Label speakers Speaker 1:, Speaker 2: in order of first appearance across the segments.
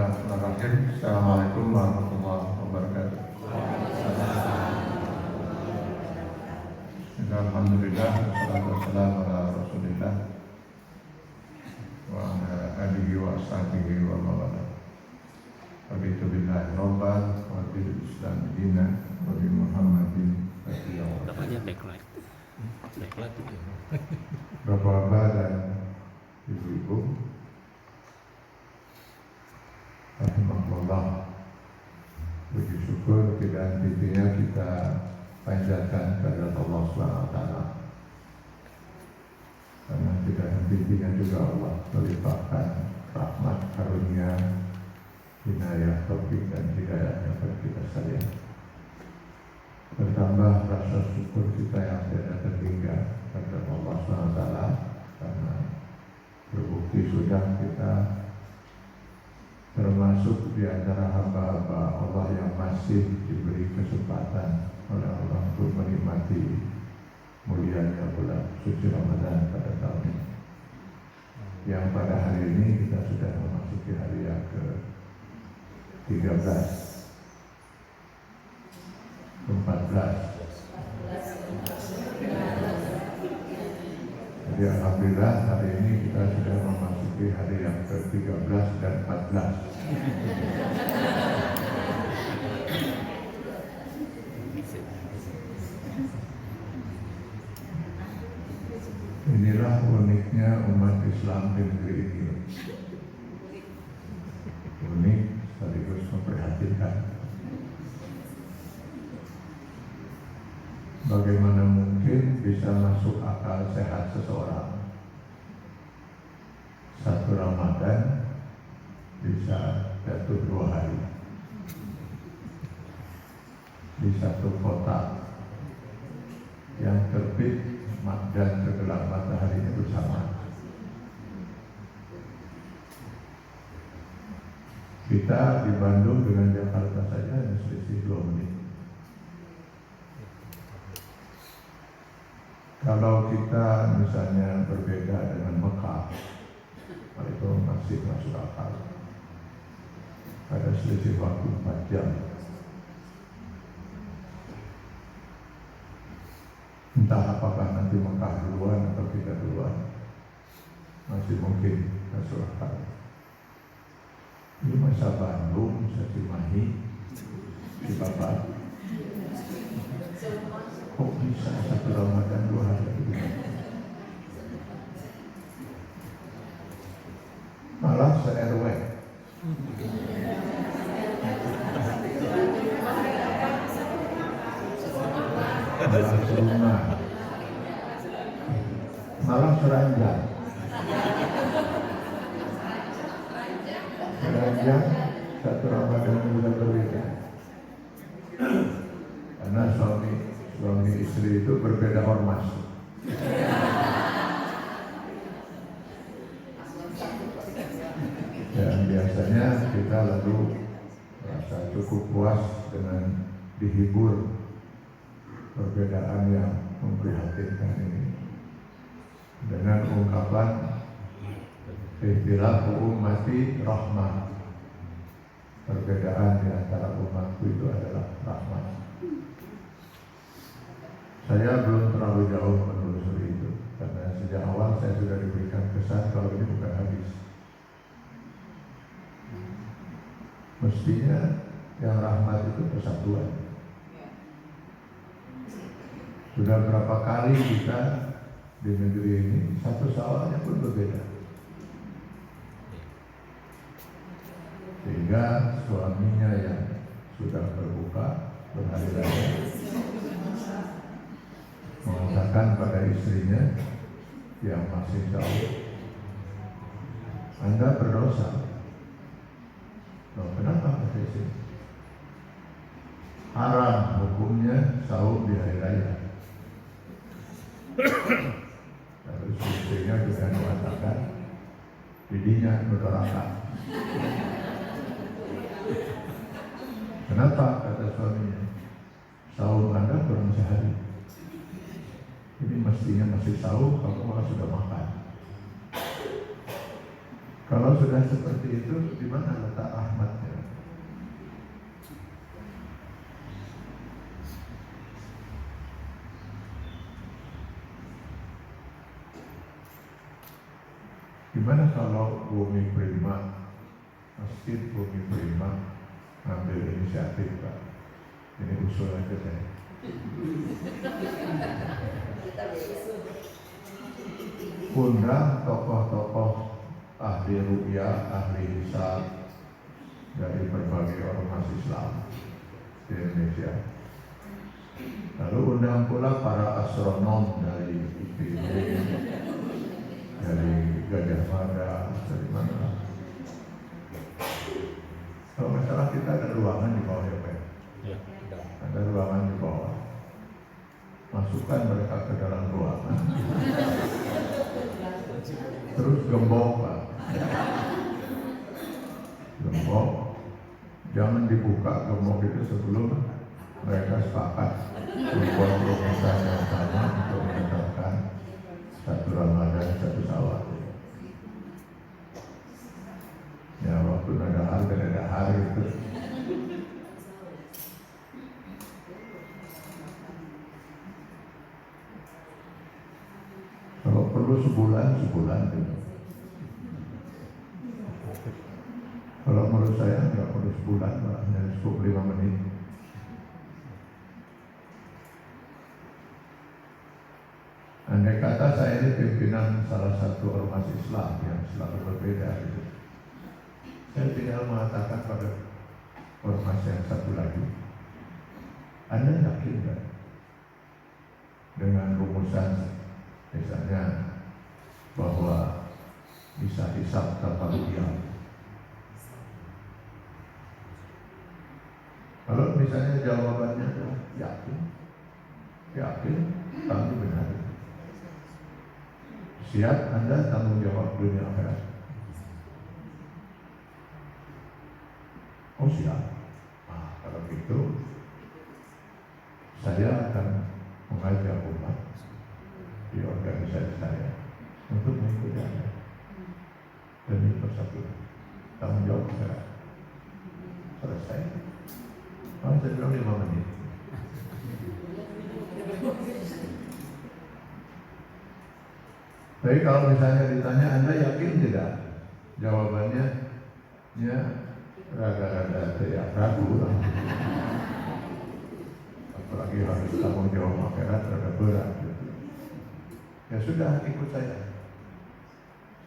Speaker 1: Bismillahirrahmanirrahim. Assalamualaikum warahmatullahi wabarakatuh. Alhamdulillah, wassalatu wassalamu ala Rasulillah wa ala alihi wa ashabihi wa mawala. Raditu billahi rabban wa bil Islam dinan wa bi Muhammadin rasulullah.
Speaker 2: Namanya backlight. Backlight itu.
Speaker 1: Bapak-bapak dan ibu-ibu, rahimahullah, puji syukur dan intinya kita panjatkan kepada Allah SWT, karena tidak henti-hentinya juga Allah melimpahkan rahmat, karunia, inayah, taufik dan hidayahnya kepada kita sekalian. Bertambah rasa syukur kita yang tidak terhingga kepada Allah SWT, karena terbukti sudah kita termasuk di antara hamba-hamba Allah yang masih diberi kesempatan oleh Allah untuk menikmati mulianya bulan suci Ramadan pada tahun ini, yang pada hari ini kita sudah memasuki hari yang ke-13, 14. Jadi alhamdulillah hari ini kita sudah memasuki hari yang ke-13 dan 14. Inilah uniknya umat Islam di negeri ini. Unik sekaligus memprihatinkan. Bagaimana mungkin bisa masuk akal sehat seseorang satu Ramadan bisa jatuh 2 hari di satu kota yang terbit dan tenggelam mataharinya bersama. Kita di Bandung dengan Jakarta saja hanya selisih 2 menit. Kalau kita misalnya berbeda dengan Mekah, itu masih masuk akal. Ada selisih waktu 4 jam. Entah apakah nanti Mekah duluan atau kita duluan, masih mungkin masuk akal. Ini masa Bandung, masa Cimahi, di Bapak. Kok bisa satu Ramadan 2 hari itu? Malah se-RW. Malah serumah. Malah seranjang. Seranjang satu Ramadan juga berbeda. Karena suami istri itu berbeda ormas. Dan biasanya kita lalu merasa cukup puas dengan dihibur perbedaan yang memprihatinkan ini dengan ungkapan ikhtilafu ummati rahmah. Perbedaan di antara umatku itu adalah rahmat. Saya belum terlalu jauh menelusuri itu, karena sejak awal saya sudah diberikan kesan kalau ini bukan hadis. Mestinya yang rahmat itu persatuan. Sudah berapa kali kita di negeri ini satu sawahnya pun berbeda, sehingga suaminya yang sudah berbuka berhari raya mengatakan pada istrinya yang masih sahur, Anda berdosa. Loh, kenapa kata istri? Haram hukumnya sahur di hari raya. Lalu istrinya juga mengatakan didinya neraka. Kenapa? Kata suaminya, sahur Anda kurang sehari. Ini mestinya masih sahur, kalau malah sudah makan. Kalau sudah seperti itu, di mana letak rahmatnya? Gimana kalau Bumi Prima, masjid Bumi Prima ambil inisiatif, Pak? Ini usul aja saya. Undang tokoh-tokoh ahli ruqyah, ahli hisab dari berbagai ormas Islam di Indonesia. Lalu undang pula para astronom dari IPB, dari Gajah Mada, dari mana. Kalau masalah kita ada ruangan di bawah ya Pak.
Speaker 2: Ya,
Speaker 1: Ada ruangan di bawah. Masukkan mereka ke dalam ruangan. Terus gembok Pak. Gembok. Jangan dibuka gembok itu sebelum mereka sepakat membuat rumusan yang sama untuk menetapkan satu Ramadan, satu Syawal. Ya waktu ada hari itu. Kalau perlu sebulan gitu. Kalau menurut saya nggak perlu sebulan, hanya cukup 5 menit. Andai kata saya ini pimpinan salah satu ormas Islam yang selalu berbeda gitu. Saya tinggal mengatakan pada ormas yang satu lagi, Anda yakin nggak dengan rumusan misalnya bahwa bisa hisab tanpa ruqyah? Kalau misalnya jawabannya adalah yakin, kami benar. Siap Anda tanggung jawab dunia akhirat? Oh siap. Nah, kalau gitu saya akan mengajak umat di organisasi saya untuk mengikuti Anda demi persatuan. Tanggung jawab akhirat. Selesai. Oh, saya bilang 5 menit. Tapi kalau misalnya ditanya Anda yakin tidak? Jawabannya ya rada-rada ya ragu lah. Apalagi harus tanggung jawab akhirat rada berat gitu. Ya sudah, ikut saya.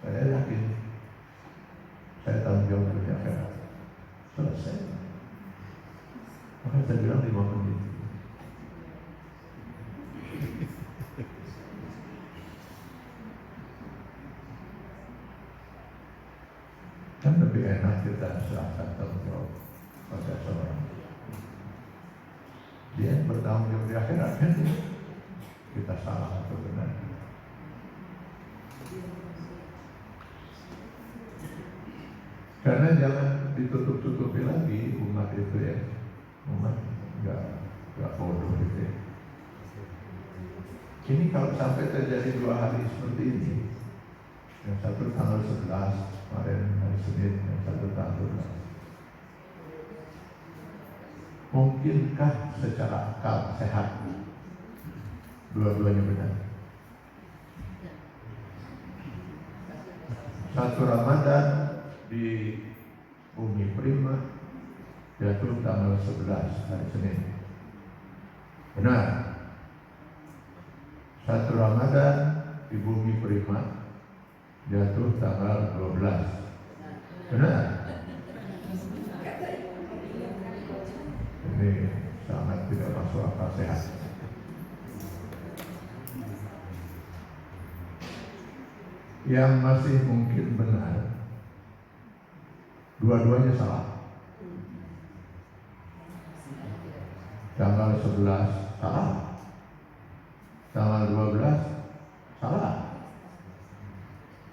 Speaker 1: Saya yakin saya tanggung jawab dunia akhirat. Selesai. Maka saya bilang 5 menit. Kan lebih enak kita serahkan tanggung jawab pada seorang. Dia bertanggung jawab di akhirat kan kita salah atau benar. Karena jangan ditutup-tutupi lagi umat itu ya. Umat nggak bodoh gitu ya. Ini kalau sampai terjadi 2 hari seperti ini, yang satu tanggal 11 kemarin hari Senin, yang satu tanggal 12. Mungkinkah secara akal sehat dua-duanya benar? Satu Ramadan di Bumi Prima jatuh tanggal 11 hari Senin. Benar. Satu Ramadan di Bumi Prima jatuh tanggal 12. Benar. Ini sangat tidak masuk akal sehat. Yang masih mungkin benar, dua-duanya salah. Tanggal 11 salah, tanggal 12 salah.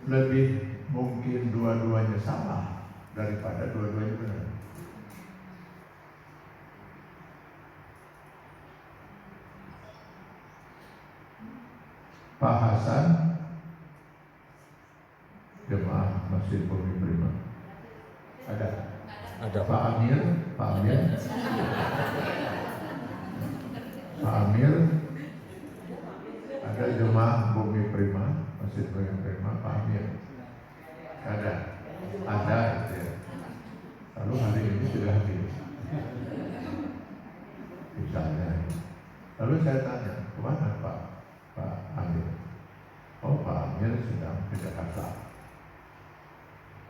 Speaker 1: Lebih mungkin dua-duanya salah daripada dua-duanya benar. Pak Hasan, jemaah Masjid Bumi
Speaker 2: Ada
Speaker 1: Pak Amir, ada jemaah Bumi Prima, Masjid Bumi Prima, Pak Amir. Ada itu ya. Lalu hari ini sudah hadir. Misalnya. Lalu saya tanya, kemana Pak Amir? Oh, Pak Amir sedang ke Jakarta.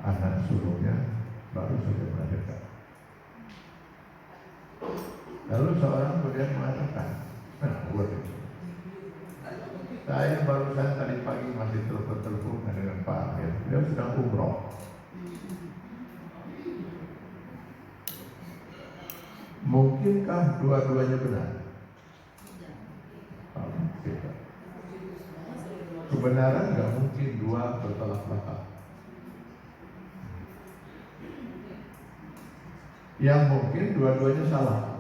Speaker 1: Anak sulungnya baru saja melahirkan. Lalu seorang kemudian mengatakan, saya barusan tadi pagi masih telepon dengan Pak Amir. Beliau sedang umroh. Mungkinkah dua-duanya benar? Tidak. Kebenaran nggak mungkin dua bertolak belakang. Yang mungkin dua-duanya salah.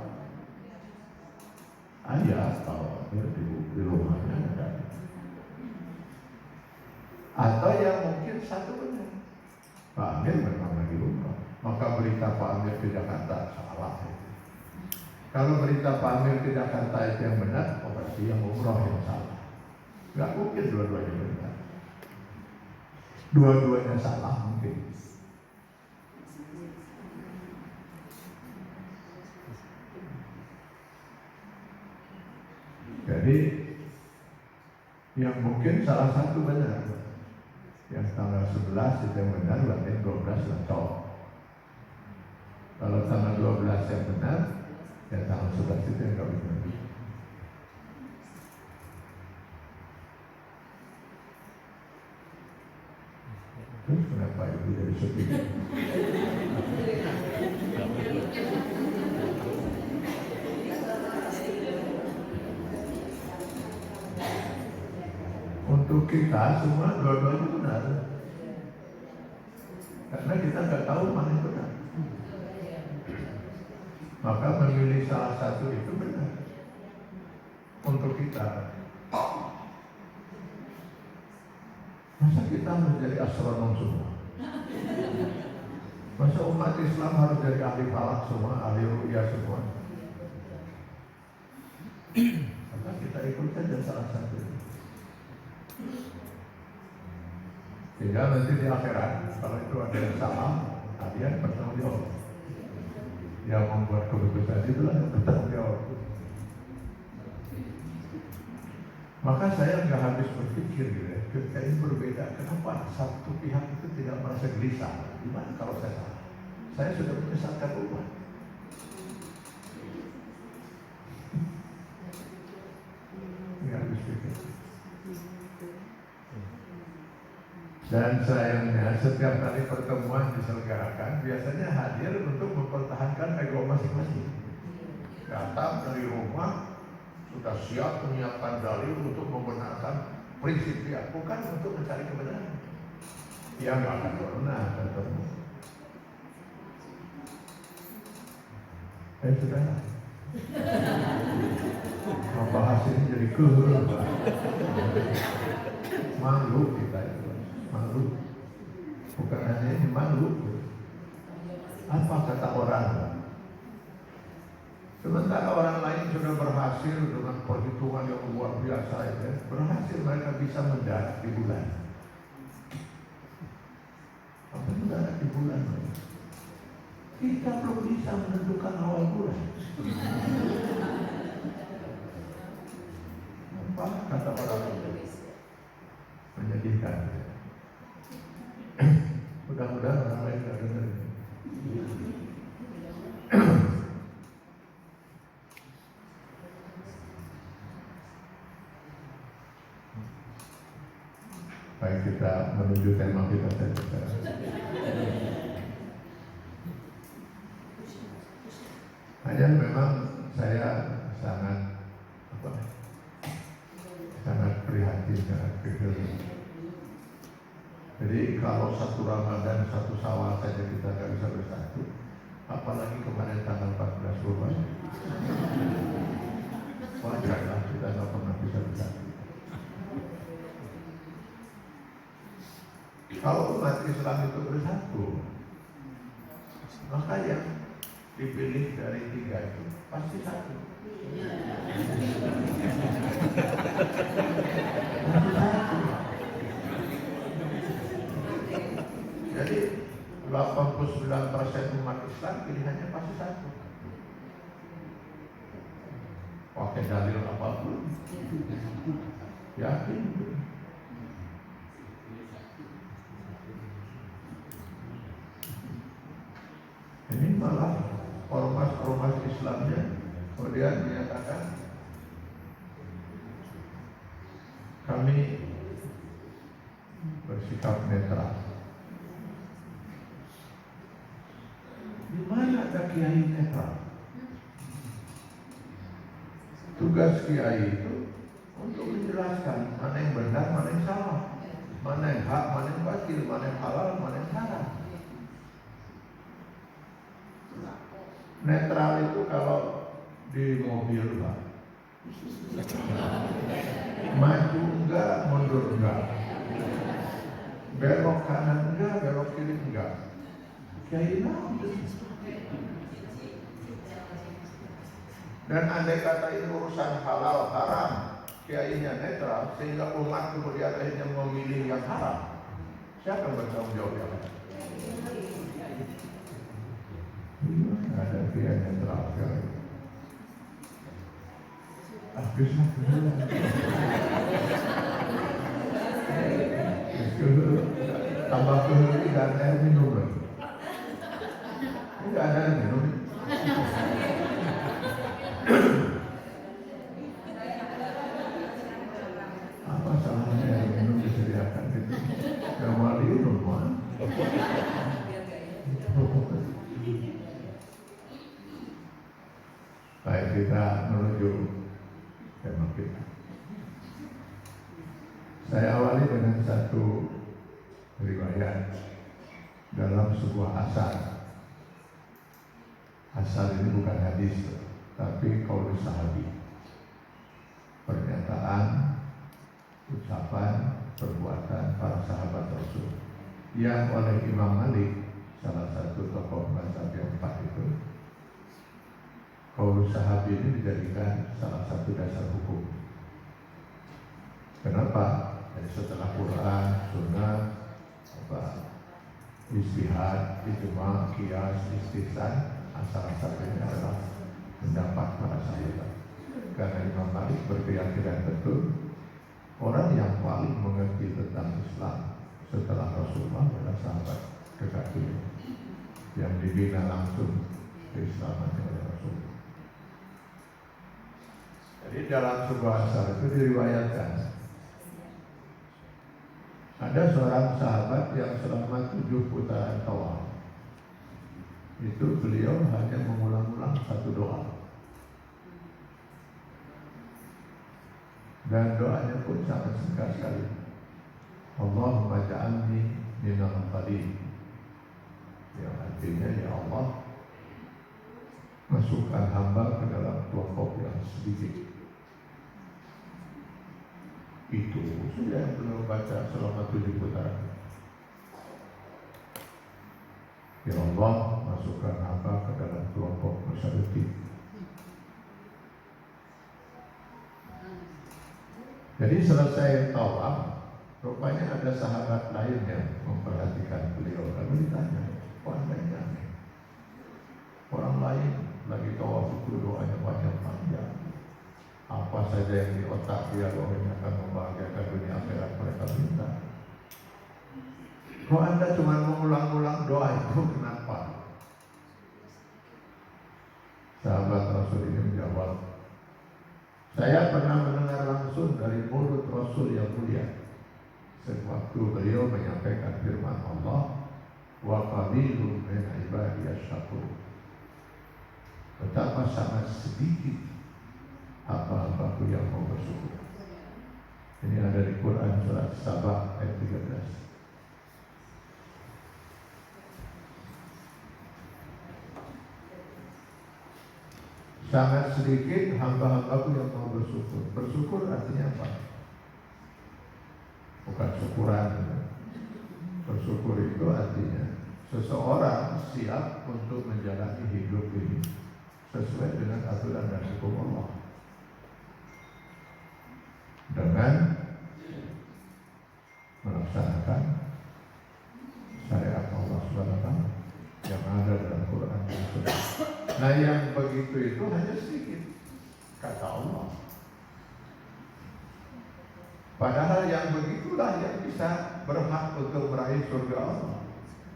Speaker 1: Ayah atau di rumahnya ada. Atau yang mungkin satu benar. Pak Amir memang lagi umroh. Maka berita Pak Amir ke Jakarta salah. Kalau berita Pak Amir ke Jakarta itu yang benar, berarti yang umroh yang salah. Gak mungkin dua-duanya benar. Dua-duanya salah mungkin. Jadi yang mungkin salah satu benar. Yang tanggal 11 itu yang benar, berarti 12 lacok. Kalau tanggal 12 yang benar, ya tanggal 11 itu yang gak benar. Terus kenapa itu jadi seperti itu? Untuk kita semua dua-duanya benar. Karena kita nggak tahu mana yang benar. Maka memilih salah satu itu benar. Untuk kita. Masa kita menjadi astronom semua? Masa umat Islam harus jadi ahli falak semua, ahli ru'yah semua? Maka kita ikut saja salah satu. Sehingga nanti di akhirat, kalau itu ada yang salah, kalian bertanggung jawab. Yang membuat keputusan itulah yang bertanggung jawab. Maka saya nggak habis berpikir gitu ya, ketika ini berbeda. Kenapa satu pihak itu tidak merasa gelisah? Gimana kalau saya salah? Saya sudah menyesatkan umat. Nggak habis pikir. Dan sayangnya setiap kali pertemuan diselenggarakan biasanya hadir untuk mempertahankan ego masing-masing. Datang dari rumah sudah siap menyiapkan dalil untuk membenarkan prinsip dia, bukan untuk mencari kebenaran. Dia nggak akan pernah ketemu. Sudah membahas ini jadi malu kita itu. Malu, bukan hanya ini malu. Apa kata orang? Sementara orang lain sudah berhasil dengan perhitungan yang luar biasa ya. Berhasil mereka bisa mendarat di bulan. Apa mendarat di bulan? Kita belum bisa menentukan awal bulan. Apa kata orang itu? Menyedihkan. Mudah-mudahan orang lain tidak dengar. Baik, kita menuju tema kita saja. Hanya memang saya sangat prihatin, sangat kecil. Jadi kalau satu Ramadan, satu Syawal saja kita nggak bisa bersatu, apalagi kemarin tanggal 14 Ramadan. Wajarlah kita nggak pernah bisa bersatu. Kalau umat Islam itu bersatu, Maka yang dipilih dari 3 itu pasti 1. Jadi 89% umat Islam pilihannya pasti 1. Pakai dalil apapun, yakin. Ini malah ormas-ormas Islamnya kemudian menyatakan kami bersikap netral. Di mana ada kiai netral? Tugas kiai itu untuk menjelaskan mana yang benar, mana yang salah, mana yang hak, mana yang batil, mana yang halal, mana yang haram. Netral itu kalau di mobil, Pak, maju enggak, mundur enggak, belok kanan enggak, belok kiri enggak. Kiai dan andai kata ini urusan halal haram, kiainya netral sehingga umat kemudian akhirnya memilih yang haram, siapa yang bertanggung jawab ya? Ada kiai netral sekali. Habislah tambah kehuri dan air minum lagi. Enggak ada air minum. Apa salahnya air minum disediakan itu? Yang mau minum mah. Baik, kita menuju tema kita. Saya awali dengan satu riwayat dalam sebuah asar. Asar ini bukan hadis, tapi qaul sahabi. Pernyataan, ucapan, perbuatan para sahabat Rasul yang oleh Imam Malik, salah satu tokoh mazhab yang 4 itu, qaul sahabi ini dijadikan salah satu dasar hukum. Kenapa? Jadi setelah Quran, Sunnah, ijtihad, ijma, qiyas, istihsan, asal-asal ini adalah pendapat para sahabat. Karena Imam Malik berkeyakinan betul orang yang paling mengerti tentang Islam setelah Rasulullah adalah sahabat kekasih yang dibina langsung keislaman oleh Rasulullah. Jadi dalam sebuah asar itu diriwayatkan ada seorang sahabat yang selama 7 putaran tawaf itu beliau hanya mengulang-ulang satu doa, dan doanya pun sangat singkat sekali. Allahumma ja'alni minal qalil, yang artinya ya Allah, masukkan hamba ke dalam kelompok yang sedikit. Itu sudah yang beliau baca selama 7 putaran. Ya Allah, masukkan hamba ke dalam kelompok masyarakat. Jadi selesai tawaf, rupanya ada sahabat lain yang memperhatikan beliau. Lalu ditanya, kok Anda ini aneh? Orang lain lagi tawaf itu doanya banyak panjang. Apa saja yang di otak dia doanya akan membahagiakan dunia akhirat mereka minta. Kok Anda cuma mengulang-ulang doa itu, kenapa? Sahabat Rasul ini menjawab, saya pernah mendengar langsung dari mulut Rasul yang mulia sewaktu beliau menyampaikan firman Allah, wa qalilun min ibadiyas syakur. Betapa sangat sedikit hamba-hambaku yang mau bersyukur. Ini ada di Quran surat Sabah ayat 13. Sangat sedikit hamba-hambaku yang mau bersyukur. Bersyukur artinya apa? Bukan syukuran. Bersyukur itu artinya seseorang siap untuk menjalani hidup ini sesuai dengan aturan dan hukum Allah, dengan melaksanakan syariat Allah SWT yang ada dalam Quran dan Sunnah. Nah, yang begitu itu hanya sedikit, kata Allah. Padahal yang begitulah yang bisa berhak untuk meraih surga Allah.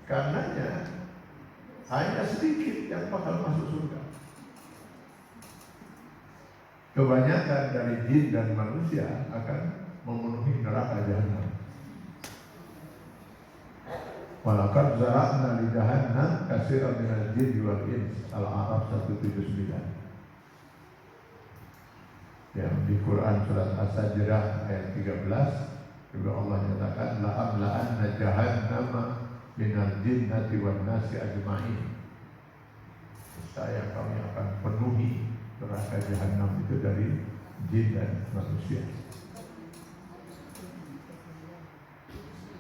Speaker 1: Karenanya hanya sedikit yang bakal masuk surga. Kebanyakan dari jin dan manusia akan memenuhi neraka jahanam. Walaqad zara'na li jahannam katsiran minal jinni wal ins. Al-A'raf 179. Yang di Quran surat As-Sajdah ayat 13 juga Allah nyatakan la'amla'anna jahannama minal jinnati wan nasi ajma'in. Saya kami akan penuhi neraka jahanam itu dari jin dan manusia.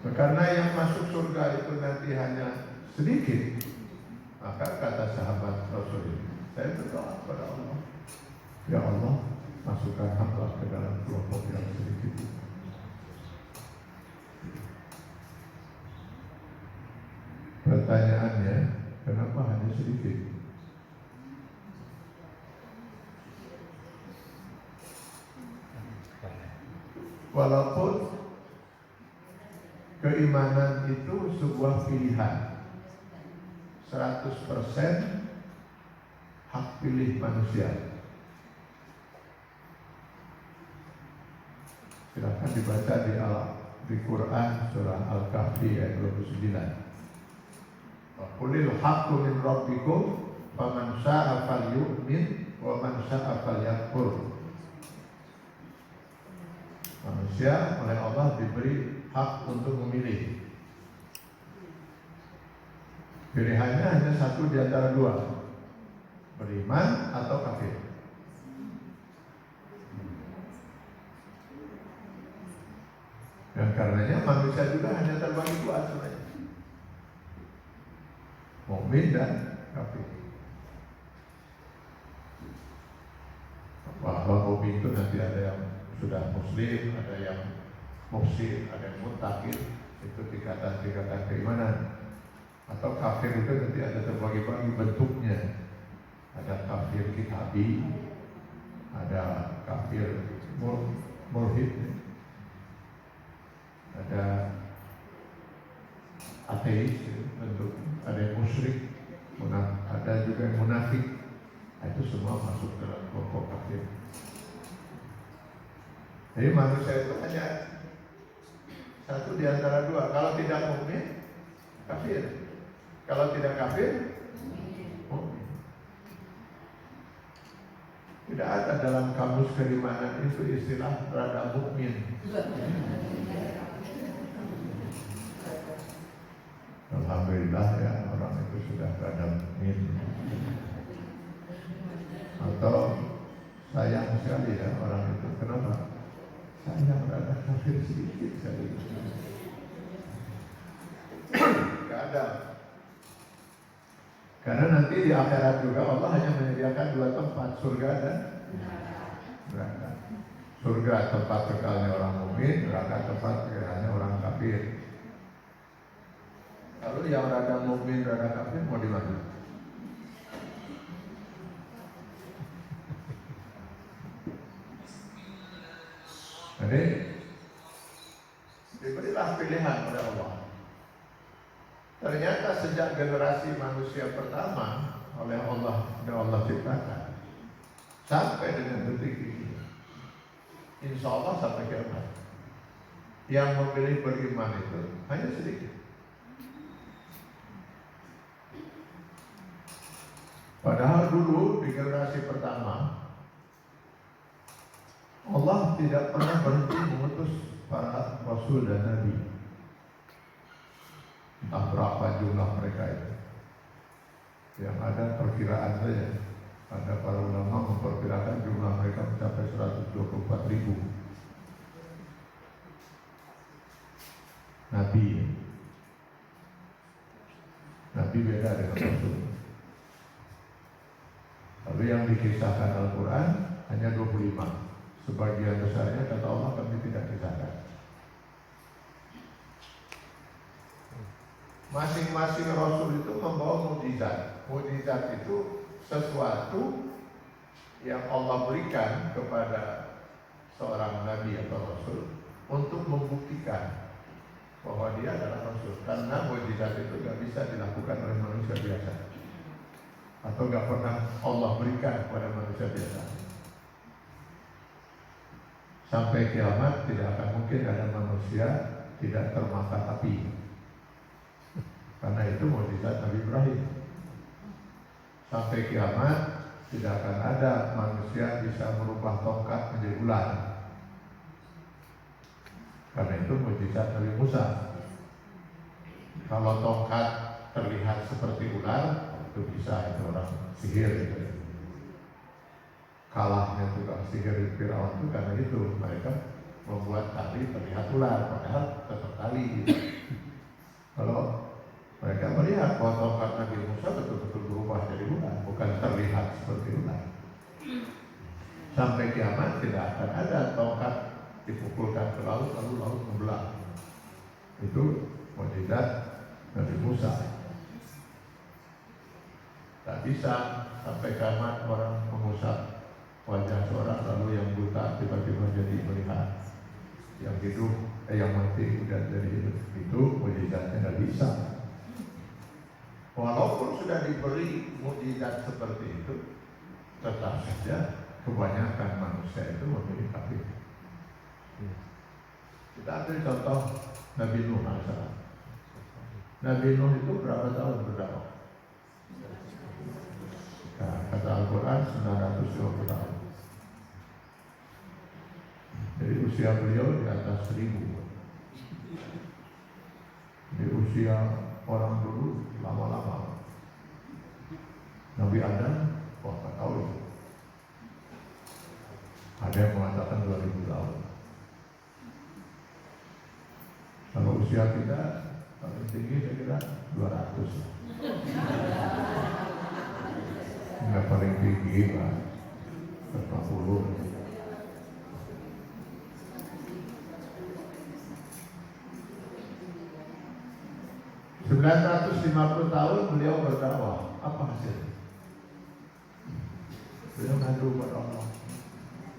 Speaker 1: Karena yang masuk surga itu nanti hanya sedikit, maka kata sahabat Rasul, saya berdoa kepada Allah, ya Allah, masukkan hamba ke dalam kelompok yang sedikit itu. Pertanyaannya, kenapa hanya sedikit? Walaupun keimanan itu sebuah pilihan, 100% hak pilih manusia. Silahkan dibaca di Quran surah Al-Kahfi ayat 29. Qulil haqqu min rabbikum faman syaa'a falyu'min wa man syaa'a falyakfur. Manusia oleh Allah diberi hak untuk memilih. Pilihannya hanya satu di antara dua, beriman atau kafir. Dan karenanya manusia juga hanya terbagi dua sebenarnya, mukmin dan kafir. Bahwa mukmin itu nanti ada yang sudah muslim, ada yang muhsin, ada yang muttaqin, itu tingkatan keimanan. Atau kafir itu nanti ada terbagi-bagi bentuknya. Ada kafir kitabi, ada kafir mulhid, ada ateis bentuk, ada yang musyrik, ada juga yang munafik. Itu semua masuk dalam kelompok kafir. Jadi manusia itu hanya satu di antara dua. Kalau tidak mukmin, kafir. Kalau tidak kafir, mukmin. Tidak ada dalam kamus keimanan itu istilah rada mukmin. Alhamdulillah ya, orang itu sudah rada mukmin. Atau sayang sekali ya orang itu. Kenapa? Saya rada kafir sedikit sekali. Gak ada. Karena nanti di akhirat juga Allah hanya menyediakan dua tempat, surga dan neraka. Surga tempat kekalnya orang mukmin, neraka tempat kekalnya orang kafir. Lalu yang rada mukmin, rada kafir mau di mana? Jadi diberilah pilihan oleh Allah. Ternyata sejak generasi manusia pertama oleh Allah ciptakan sampai dengan detik ini, insya Allah sampai kiamat, yang memilih beriman itu hanya sedikit. Padahal dulu di generasi pertama Allah tidak pernah berhenti mengutus para rasul dan nabi. Entah berapa jumlah mereka itu. Yang ada perkiraan saja. Ada para ulama memperkirakan jumlah mereka mencapai 124.000 nabi. Nabi beda dengan Rasul. Tapi yang dikisahkan Al-Quran hanya 25. Sebagian besarnya kata Allah kami tidak kisahkan. Masing-masing Rasul itu membawa mukjizat. Mukjizat itu sesuatu yang Allah berikan kepada seorang Nabi atau Rasul untuk membuktikan bahwa dia adalah Rasul. Karena mukjizat itu gak bisa dilakukan oleh manusia biasa, atau gak pernah Allah berikan kepada manusia biasa. Sampai kiamat tidak akan mungkin ada manusia tidak termakan api, karena itu mukjizat Nabi Ibrahim. Sampai kiamat tidak akan ada manusia bisa merubah tongkat menjadi ular, karena itu mukjizat Nabi Musa. Kalau tongkat terlihat seperti ular, itu bisa, itu orang sihir gitu. Kalahnya tukang sihir Firaun itu karena itu, mereka membuat tali terlihat ular, padahal tetap tali gitu. Kalau mereka melihat bahwa tongkat Nabi Musa betul-betul berubah jadi ular, bukan terlihat seperti ular. Sampai kiamat tidak akan ada tongkat dipukulkan ke laut lalu laut membelah. Itu mukjizat Nabi Musa. Tak bisa sampai kiamat orang mengusap wajah seorang lalu yang buta tiba-tiba jadi melihat, yang hidup yang mati udah jadi hidup. Itu mukjizatnya nggak bisa. Walaupun sudah diberi mukjizat seperti itu, tetap saja kebanyakan manusia itu memilih kafir. Kita ambil contoh Nabi Nuh alaihissalam. Nabi Nuh itu berapa tahun berdakwah? Nah, kata Al-Quran 950 tahun. Jadi usia beliau di atas 1000. Di usia orang dulu lama-lama. Nabi Adam, wah tak tahu itu. Ada yang mengatakan 2000 tahun. Kalau usia kita paling tinggi saya kira 200. Enggak paling tinggi lah 40. 950 tahun beliau berdakwah. Apa hasilnya? Beliau ngadu kepada Allah.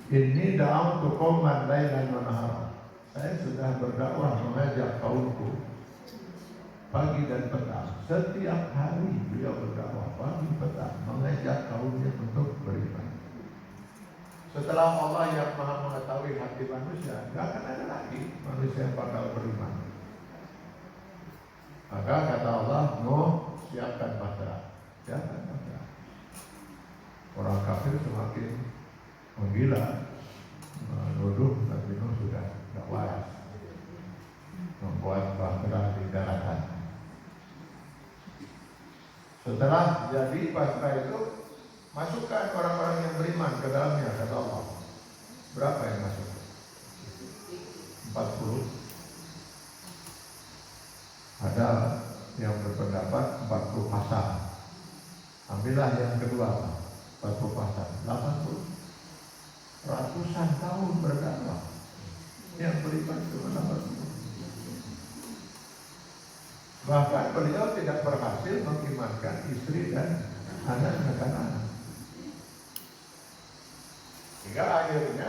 Speaker 1: Ini da'autu qauman lailan wa nahara. Saya sudah berdakwah mengajak kaumku pagi dan petang. Setiap hari beliau berdakwah pagi petang mengajak kaumnya untuk beriman. Setelah Allah yang Maha mengetahui hati manusia, tidak akan ada lagi manusia yang bakal beriman. Maka kata Allah, Nuh, siapkan batra, siapkan batra. Orang kafir semakin menggila, menuduh Nabi Nuh sudah tidak waras, membuat batra di daratan. Setelah jadi batra itu, masukkan orang-orang yang beriman ke dalamnya, kata Allah. Berapa yang masuk? 40. Ada yang berpendapat 40 pasang. Ambillah yang kedua, 40 pasang, 80. Ratusan tahun berdakwah. Yang beriman cuma 80. Bahkan beliau tidak berhasil mengimankan istri dan anak-anak. Hingga akhirnya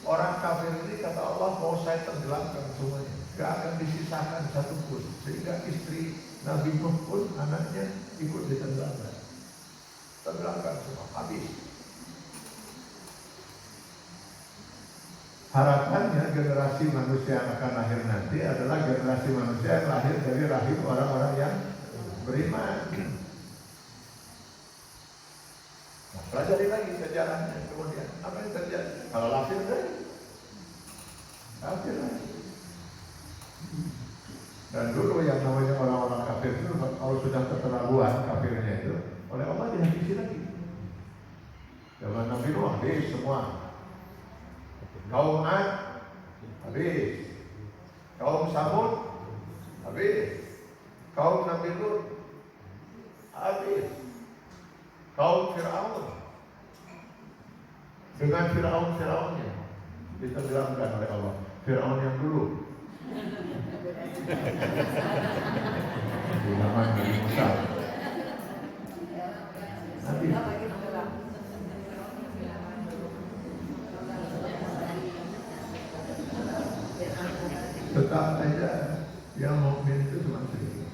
Speaker 1: orang kafir ini kata Allah, mau saya tenggelamkan semuanya, gak akan disisakan satu pun. Sehingga istri Nabi Nuh pun anaknya ikut ditenggelamkan. Tenggelamkan semua, habis. Harapannya generasi manusia yang akan lahir nanti adalah generasi manusia yang lahir dari rahim orang-orang yang beriman. Nah, pelajari lagi sejarahnya. Kemudian apa yang terjadi? Kalau lahir lagi, kafir lagi. Dan dulu yang namanya orang-orang kafir itu kalau sudah keterlaluan kafirnya itu oleh Allah dihabisi lagi. Zaman Nabi Nuh habis semua. Kaum Ad habis, kaum Samud habis, Kaum Nabi Lut habis. Kaum Fir'aun dengan Fir'aunnya ditenggelamkan oleh Allah. Fir'aun yang dulu di zaman Nabi Musa habis. Tetap saja yang mukmin itu cuma sedikit.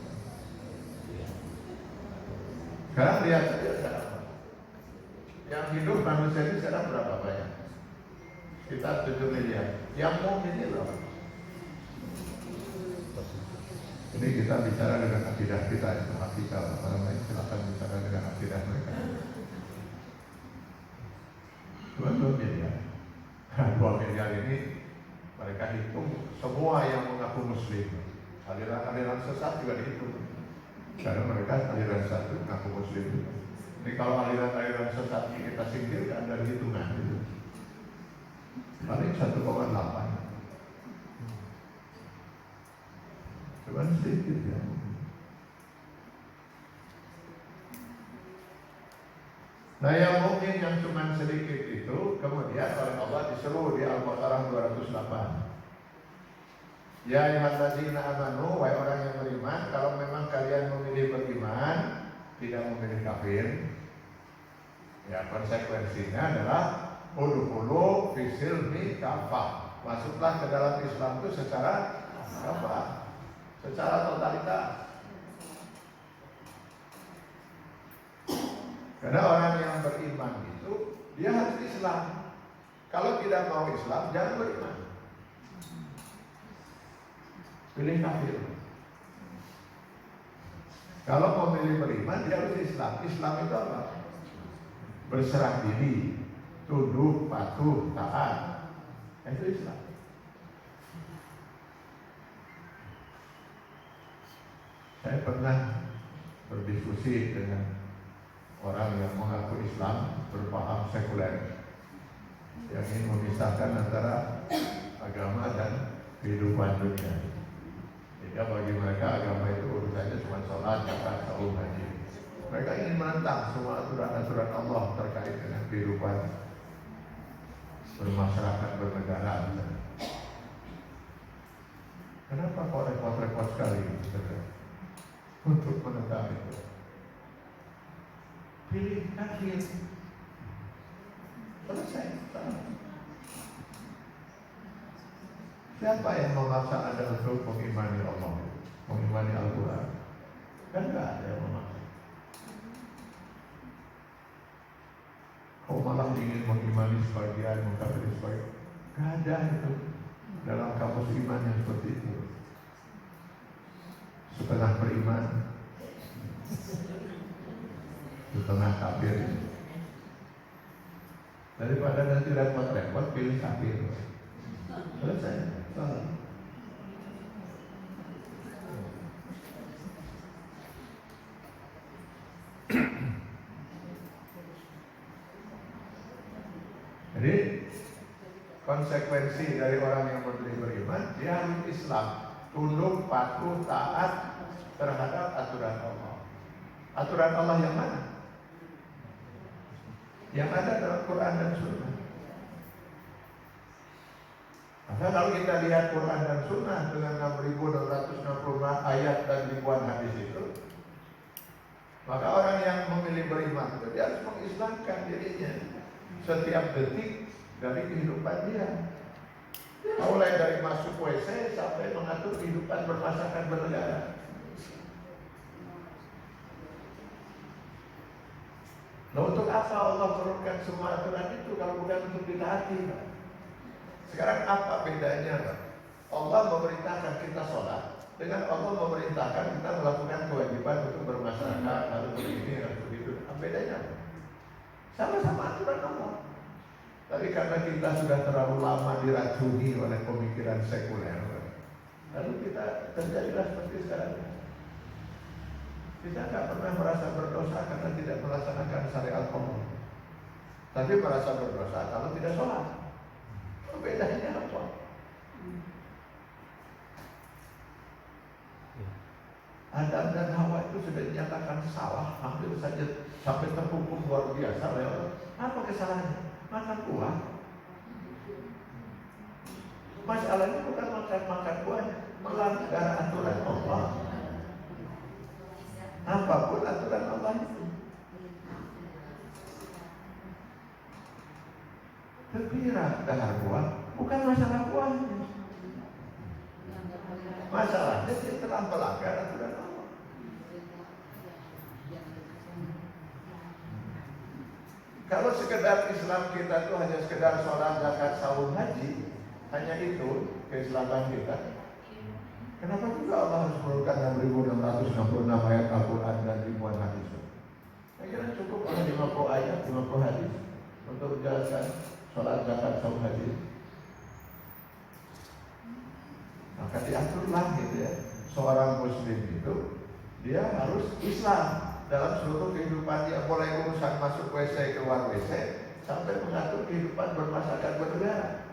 Speaker 1: Sekarang lihat saja sekarang. Yang hidup manusia ini sekarang berapa banyak? Sekitar 7 miliar. Yang mukmin itu berapa? Ini kita bicara dengan akidah kita, itu hakikal. Orang lain silakan bicara dengan akidah mereka. Cuma 2 miliar. 2 miliar ini mereka hitung semua yang mengaku muslim. Aliran-aliran sesat juga dihitung. Karena mereka aliran sesat itu mengaku muslim. Ini kalau aliran-aliran sesat ini kita singkirkan dari hitungan itu, paling 1,8. Cuma sedikit ya. Nah yang mungkin yang cuma sedikit itu kemudian oleh Allah disuruh di Al-Baqarah 208. Ya ayyuhallazina amanu, wahai orang yang beriman, kalau memang kalian memilih beriman, tidak memilih kafir, ya konsekuensinya adalah udkhulu fi silmi kafah. Masuklah ke dalam Islam itu secara kafah, secara totalitas. Karena orang yang beriman itu dia harus Islam. Kalau tidak mau Islam, jangan beriman. Pilih kafir. Kalau memilih beriman, dia harus Islam. Islam itu apa? Berserah diri, tunduk, patuh, taat. Itu Islam. Saya pernah berdiskusi dengan orang yang mengaku Islam berpaham sekuler, yang ingin memisahkan antara agama dan kehidupan dunia. Sehingga bagi mereka agama itu urusannya cuma sholat, zakat, saum, haji. Mereka ingin menentang semua aturan-aturan Allah terkait dengan kehidupan bermasyarakat, bernegara. Kenapa kok repot-repot sekali untuk menentang itu? Pilih kafir. Selesai. Siapa yang memaksa Anda untuk mengimani Allah, mengimani Al-Quran? Kan nggak ada yang memaksa. Kau malah ingin mengimani sebagian, mengkafiri sebagian. Nggak ada itu dalam kamus iman yang seperti itu. Setengah beriman, setengah kafir. Daripada nanti repot-repot, pilih kafir. Selesai. Jadi konsekuensi dari orang yang beriman, dia harus Islam, tunduk, patuh, taat terhadap aturan Allah. Aturan Allah yang mana? Yang ada dalam Quran dan Sunnah. Maka kalau kita lihat Quran dan Sunnah dengan 6.264 ayat dan ribuan hadis itu, maka orang yang memilih beriman itu dia harus mengislamkan dirinya setiap detik dari kehidupan dia. Mulai dari masuk WC sampai mengatur kehidupan bermasyarakat bernegara. Nah, untuk apa Allah turunkan semua aturan itu kalau bukan untuk ditaati, Pak? Sekarang apa bedanya, Pak? Allah memerintahkan kita sholat dengan Allah memerintahkan kita melakukan kewajiban untuk bermasyarakat, harus begini, harus begitu. Apa bedanya? Sama-sama aturan Allah. Tapi karena kita sudah terlalu lama diracuni oleh pemikiran sekuler, lalu kita terjadilah seperti sekarang. Kita nggak pernah merasa berdosa karena tidak melaksanakan syariat Allah, tapi merasa berdosa kalau tidak sholat. Bedanya apa? Adam dan Hawa itu sudah dinyatakan salah, hampir saja sampai terhukum luar biasa oleh Allah. Apa kesalahannya? Makan buah. Masalahnya bukan makan buahnya, melanggar aturan Allah. Apapun aturan Allah itu. Terkira dahar buah, bukan masalah buahnya. Masalahnya dia telah melanggar aturan Allah. Kalau sekedar Islam kita itu hanya sekedar sholat, zakat, saum, haji, hanya itu keislaman kita. Kenapa juga Allah harus menurunkan 6.666 ayat Al-Quran dan ribuan hadis? Saya kira cukup oleh 50 ayat, 50 hadis untuk menjelaskan sholat, zakat, saum, haji. Maka diaturlah gitu ya, seorang muslim itu dia harus Islam dalam seluruh kehidupan dia, mulai urusan masuk WC, keluar WC, sampai mengatur kehidupan bermasyarakat bernegara.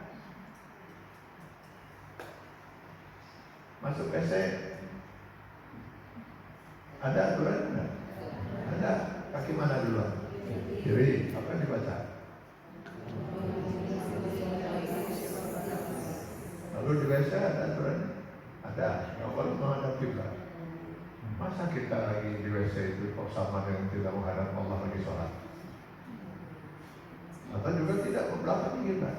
Speaker 1: Masuk WC ada aturan enggak? Ada. Kaki mana duluan? Kiri. Apa yang dibaca? Lalu di WC ada aturan? Ada. Kalau menghadap kiblat. Masa kita lagi di WC itu kok sama dengan tidak menghadap Allah lagi sholat? Atau juga tidak membelakangi kita?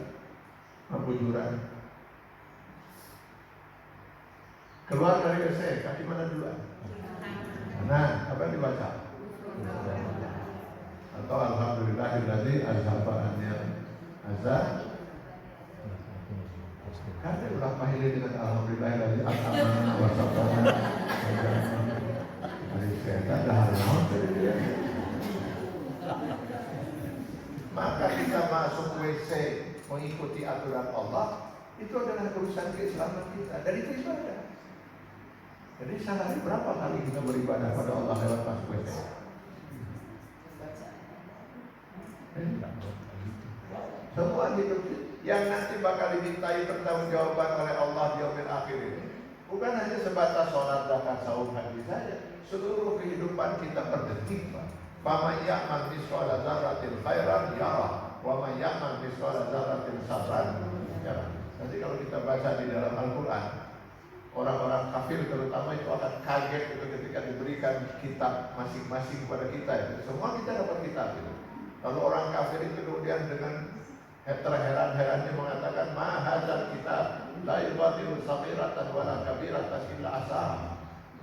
Speaker 1: Membujuran. Keluar dari WC, kaki mana duluan? Nah, apa yang dibaca? Atau Alhamdulillahilladzi azhaba anni azza. Kan dia udah pahili dengan Alhamdulillahilladzi at'amana wa saqana. Hari setan dahar naon dari dia. Maka kita masuk WC mengikuti aturan Allah, itu adalah urusan keislaman kita, dan itu ibadah. Jadi sehari berapa kali kita beribadah pada Allah lewat masuk WC? Semua hidup yang nanti bakal dimintai pertanggungjawaban oleh Allah di yaumil akhir ini bukan hanya sebatas sholat, zakat, saum, haji saja. Seluruh kehidupan kita per detik, Pak. Faman ya'mal mithqala dzarratin khairan yarah, wa man ya'mal mithqala dzarratin syarran yarah. Nanti kalau kita baca di dalam Al-Quran, orang-orang kafir terutama itu akan kaget itu ketika diberikan kitab masing-masing kepada kita. Semua kita dapat kitab itu. Lalu orang kafir itu kemudian dengan terheran-herannya mengatakan, ma hadzal kitab la yubadilu saghiratan wala kabiratan illa ahsaha.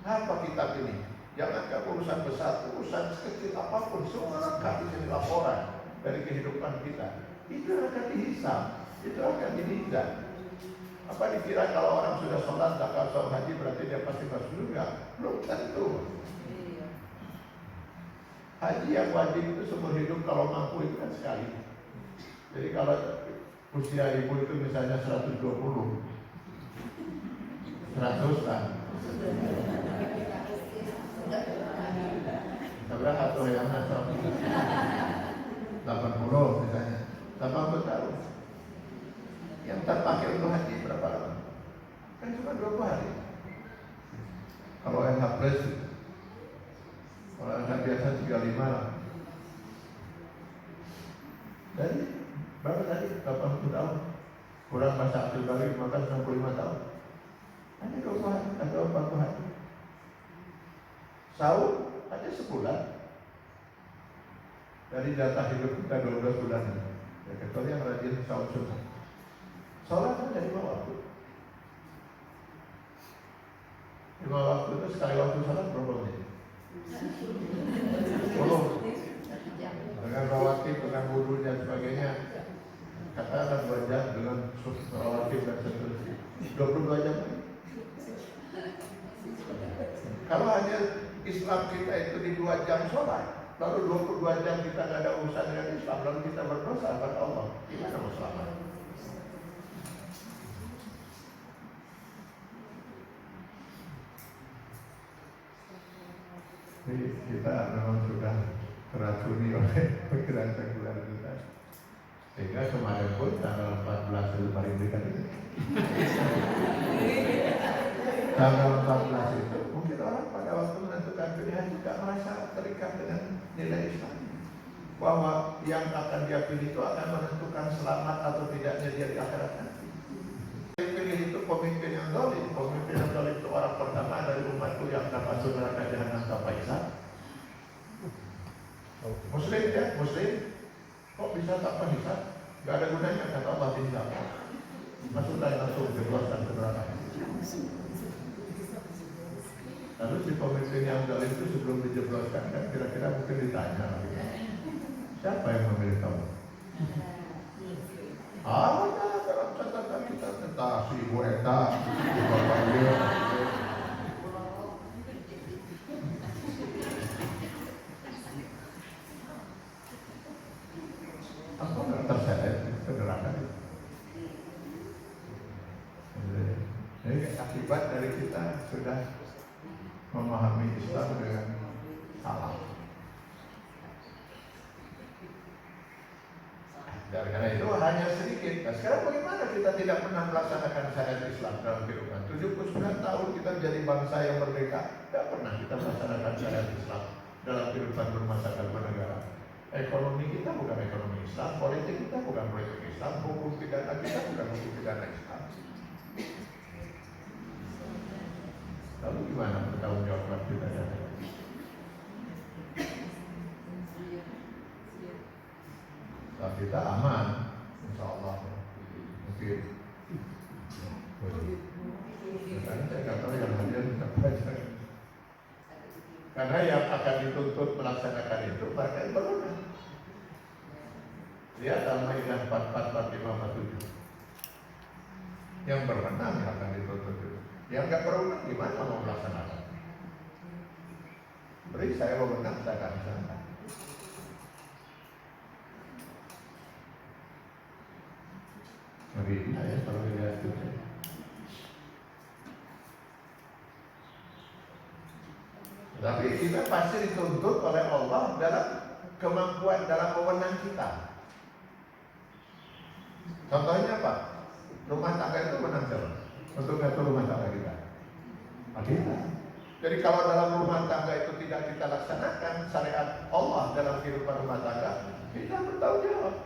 Speaker 1: Apa kitab ini? Jangankan urusan besar, urusan sekecil apapun, semua lengkap di sini laporan dari kehidupan kita. Itu akan dihisab, itu akan dinindak. Apa dikira kalau orang sudah sholat, zakat, saum, haji berarti dia pasti masuk surga? Belum tentu. Haji yang wajib itu seumur hidup, kalau mampu itu kan sekali. Jadi kalau usia ibu itu misalnya 120, 100 kan. Berapa tuh yang nasab? 80 misalnya, 80 tahun. Yang terpakai untuk haji berapa lama? Kan cuma 20 hari. Kalau LH plus, kalau LH biasa 35 lah. Jadi berapa tadi? 80 tahun. Kurang masa aktif kali, maka 65 tahun. Hanya 20 hari atau 40 hari. Saum hanya sebulan. Dari jatah hidup kita 12 bulan. Ya, kecuali yang rajin saum sunnah. Sholat saja 5 waktu. 5 waktu itu sekali waktu sholat berapa menit? 10. Dengan rawatib, dengan wudu dan sebagainya. Katakan 2 jam dengan rawatib dan seterusnya. 22 jam. Kalau hanya Islam kita itu di 2 jam sholat, lalu 22 jam kita tidak ada urusan dengan Islam, lalu kita berdosa kepada Allah, gimana mau selamat? Jadi kita memang sudah teracuni oleh pikiran sekuler kita. Sehingga kemarin pun tanggal 14 Februari berikan ini. Tanggal 14 itu mungkin orang pada waktu nggak merasa terikat dengan nilai Islam, bahwa yang akan dia pilih itu akan menentukan selamat atau tidaknya dia di akhirat nanti. Yang pilih itu pemimpin yang zalim. Pemimpin yang zalim itu orang pertama dari umatku yang akan masuk neraka jahanam tanpa hisab. Muslim ya, Muslim. Kok bisa tanpa hisab? Gak ada gunanya kata Allah tidak. Masuklah langsung jebloskan ke neraka. Lalu si pemimpin yang zalim itu sebelum dijebloskan kan kira-kira mungkin ditanya lagi. Siapa yang memilih kamu? Dalam catatan kita tentang si Ibu Eta, Bapak dia. Aku nggak terseret ke neraka. Jadi akibat dari kita sudah memahami Islam dengan salah. Dan karena itu hanya sedikit. Nah, sekarang bagaimana kita tidak pernah melaksanakan syariat Islam dalam kehidupan? 79 tahun kita jadi bangsa yang merdeka, tidak pernah kita melaksanakan syariat Islam dalam kehidupan berumah tangga bernegara. Ekonomi kita bukan ekonomi Islam, politik kita bukan politik Islam, hukum pidana kita bukan hukum pidana Islam. Lalu gimana bertanggung jawab kita ya? Kalau kita aman, insya Allah mungkin. Karena saya nggak tahu yang hadir siapa saja. Karena yang akan dituntut melaksanakan itu mereka yang berwenang. Lihat Al-Maidah 44, 45, 47. Yang berwenang yang akan dituntut itu. Yang nggak berwenang gimana mau melaksanakan? Beri saya wewenang, saya akan laksanakan. Ngeri ya kalau dilihat itu. Tapi kita pasti dituntut oleh Allah dalam kemampuan, dalam wewenang kita. Contohnya apa? Rumah tangga itu wewenang siapa? Untuk ngatur rumah tangga kita. Kita. Jadi kalau dalam rumah tangga itu tidak kita laksanakan syariat Allah dalam kehidupan rumah tangga, kita bertanggung jawab.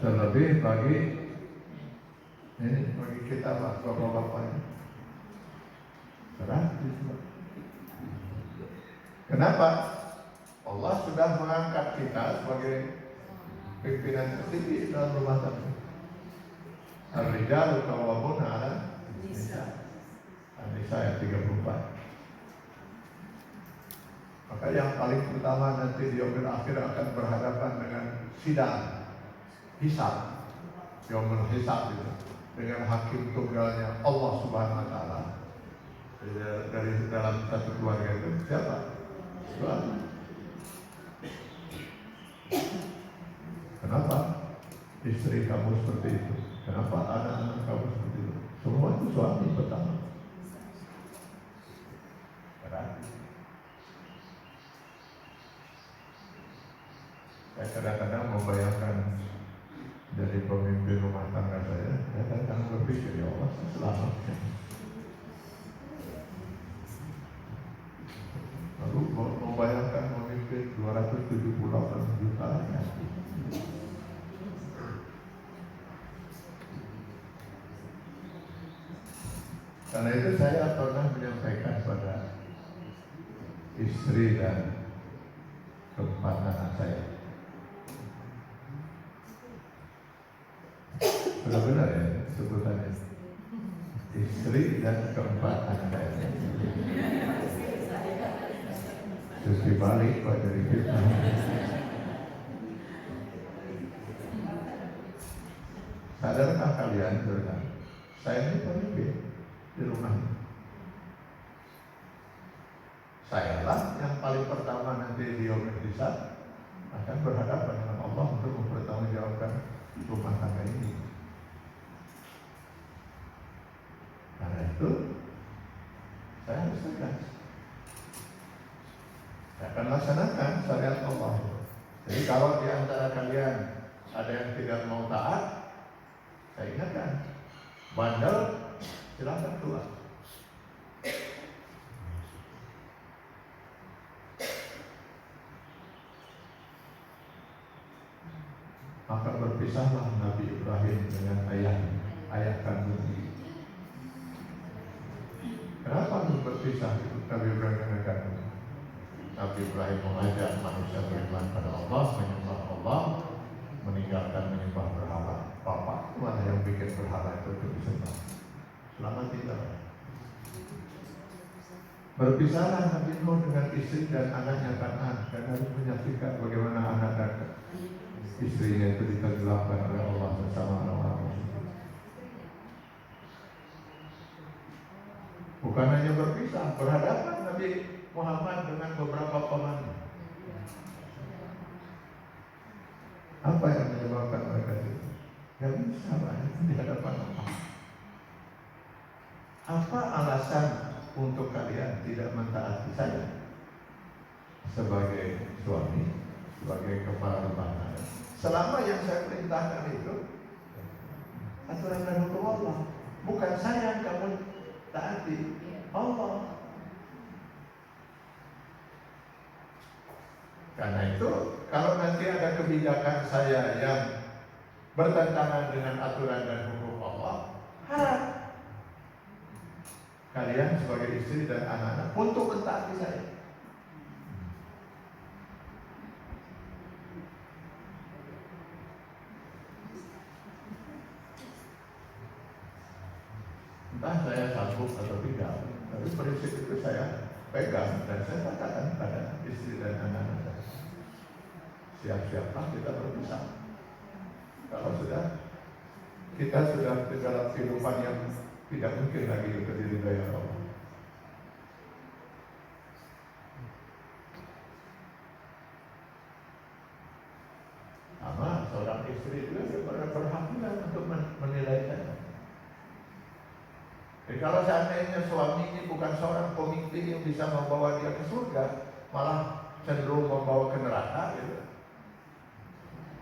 Speaker 1: Terlebih bagi kita bapak-bapak ini gratis. Kenapa? Allah sudah mengangkat kita sebagai pimpinan tertinggi dalam rumah tangga. Ar-rijalu qawwamuna 'ala nisa. An-Nisa ayat 34. Maka yang paling utama nanti di yaumil akhir akan berhadapan dengan sidang hisab, yaumul hisab itu, dengan hakim tunggalnya Allah Subhanahu wa taala. Dari dalam satu keluarga itu siapa? Suami. Kenapa istri kamu seperti itu? Kenapa anak-anak kamu seperti itu? Semua itu suami pertama. Saya kadang-kadang membayangkan dari pemimpin rumah tangga saya kadang-kadang berpikir, ya Allah selamatkan. Lalu membayangkan memimpin 278 juta rakyat. Karena itu saya pernah menyampaikan pada istri dan keempat anak saya. Benar-benar ya sebutannya, istri dan keempat anak saya. Terus dibalik Pak dari kita. Sadarkah kalian tentang saya ini pemimpin di rumah ini? Sayalah yang paling pertama nanti di yaumul hisab akan berhadapan dengan Allah untuk mempertanggungjawabkan rumah tangga ini. Karena itu Jadi kalau di antara kalian ada yang tidak mau taat, saya ingatkan, bandel silakan keluar. Maka berpisahlah Nabi Ibrahim dengan ayah kandungnya. Kenapa berpisah itu Nabi Ibrahim dengan kandungnya? Nabi Ibrahim mengajak manusia beriman pada Allah, menyembah Allah, meninggalkan menyembah berhala. Bapak mana yang bikin berhala itu disembah? Selamat tinggal. Berpisahlah Nabi Nuh dengan istri dan anaknya Kan'an, dan harus menyaksikan bagaimana anak dan istrinya itu ditenggelamkan oleh Allah bersama orang-orang musyrik. Bukan hanya berpisah, berhadapan Nabi Muhammad dengan beberapa pamannya. Apa yang menyebabkan mereka itu? Gak bisa banyak di hadapan Allah. Apa alasan untuk kalian tidak mentaati saya sebagai suami, sebagai kepala rumah tangga? Selama yang saya perintahkan itu aturan dan hukum Allah, bukan saya yang kamu taati, Allah. Karena itu, kalau nanti ada kebijakan saya yang bertentangan dengan aturan dan hukum Allah, harap kalian sebagai istri dan anak-anak untuk mentaati saya. Entah saya sanggup atau tidak, tapi prinsip itu saya pegang dan saya katakan pada istri dan anak-anak saya. Siap-siaplah kita berpisah. Kalau kita sudah di dalam kehidupan yang tidak mungkin lagi terdiri dari Allah. Sama seorang istri juga berhak untuk menilai saya. Jadi kalau seandainya suami ini bukan seorang pemimpin yang bisa membawa dia ke surga, malah cenderung membawa ke neraka, gitu.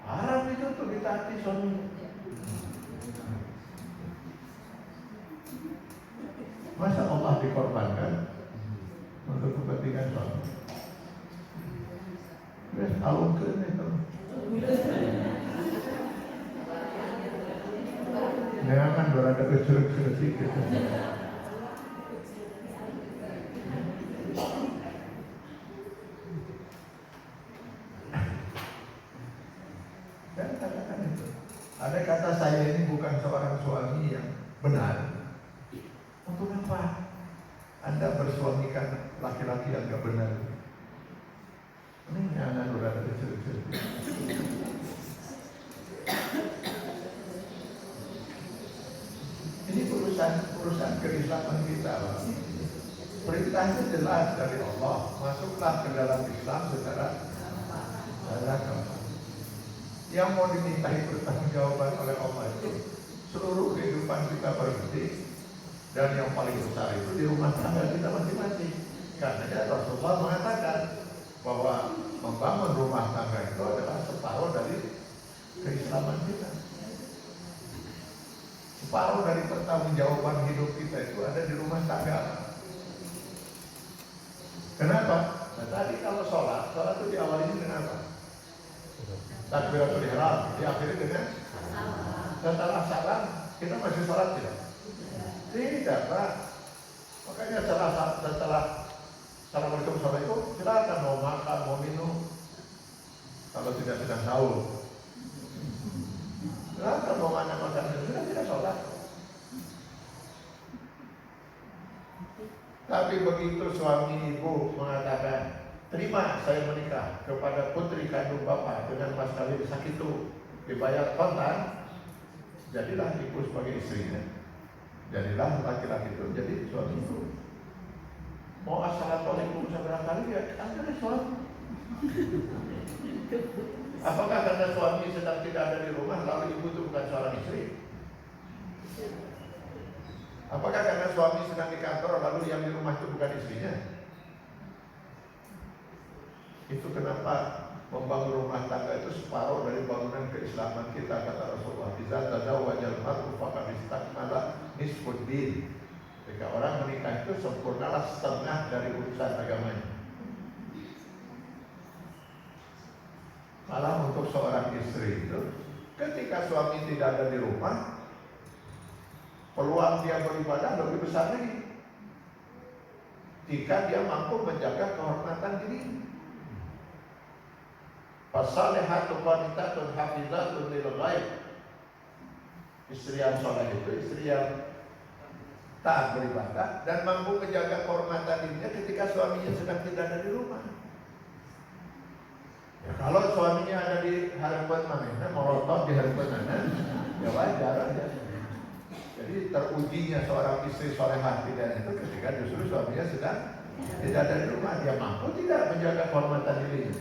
Speaker 1: Haram itu untuk ditaati suami. Masa Allah dikorbankan untuk kepentingan suami? Wes alungkeun itu. Jangan berada kecil-kecil sedikit. Saya katakan itu. Ada kata saya ini bukan seorang suami yang benar. Untuk apa Anda bersuamikan laki-laki yang gak benar? Ini anak berada kecil-kecil. Ini urusan keislaman kita. Perintahnya jelas dari Allah. Masuklah ke dalam Islam secara gampang. Yang mau dimintai pertanggungjawaban oleh Allah itu seluruh kehidupan kita berhenti, dan yang paling besar itu di rumah tangga kita masing-masing. Karena Rasulullah mengatakan bahwa membangun rumah tangga itu adalah separuh dari keislaman kita. Separuh dari pertanggungjawaban hidup kita itu ada di rumah tangga. Kenapa? Nah, tadi kalau sholat itu diawali dengan apa? Takbiratul ihram, diakhiri dengan setelah salam kita masih sholat tidak? Tidak, Pak. Makanya setelah Assalamualaikum warahmatullahi silakan mau makan, mau minum. Kalau tidak sedang sahur, silakan mau makan minum, sudah tidak sholat. Tapi begitu suami ibu mengatakan, terima saya menikah kepada putri kandung bapak dengan mas kawin sakitu, dibayar kontan, jadilah ibu sebagai istrinya. Jadilah laki-laki itu jadi suami itu. Mau assalamualaikum seberapa kali ya, Anda suami. Apakah karena suami sedang tidak ada di rumah lalu ibu itu bukan seorang istri? Apakah karena suami sedang di kantor lalu yang di rumah itu bukan istrinya? Itu kenapa Membangun rumah tangga itu separuh dari bangunan keislaman kita, kata Rasulullah. Idza tazawwajal mar'u faqad istakmala nisfuddin. Ketika orang menikah itu sempurnalah setengah dari urusan agamanya. Malah untuk seorang istri itu, ketika suami tidak ada di rumah, peluang dia beribadah lebih besar lagi. Jika dia mampu menjaga kehormatan diri. Fasalihatu qanitatun hafizatun lil ghaib. Istri yang soleh itu istri yang taat beribadah dan mampu menjaga kehormatan dirinya ketika suaminya sedang tidak ada di rumah. Ya, kalau suaminya ada di harapan mana, melotot di harapan mana, ya wajar aja. Jadi terujinya seorang istri solehah tidak itu ketika justru suaminya sedang tidak ada di rumah, dia mampu tidak menjaga kehormatan dirinya.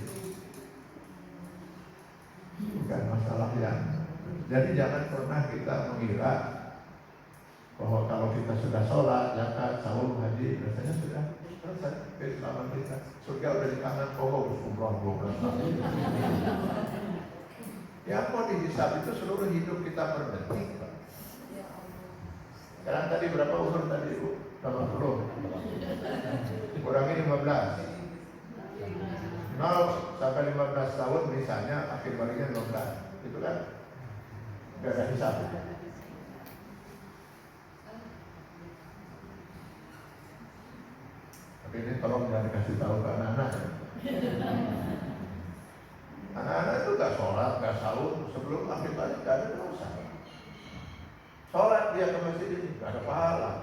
Speaker 1: Bukan masalah yang. Jadi jangan pernah kita mengira bahwa kalau kita sudah sholat, zakat, saum, haji, rasanya sudah selesai keislaman kita. Surga udah di tangan, umroh 12 tahun. Yang mau dihisab itu seluruh hidup kita per detik. Sekarang tadi berapa umur tadi Bu? 80. Kurangi 15. 0 sampai 15 tahun misalnya akhir baliknya 15. Itu kan gak ada hisab. Tapi ini tolong jangan dikasih tahu ke anak-anak. Anak-anak itu gak sholat, gak sahur sebelum akhir balik gak ada dosa. Sholat dia ke masjid ini gak ada pahala.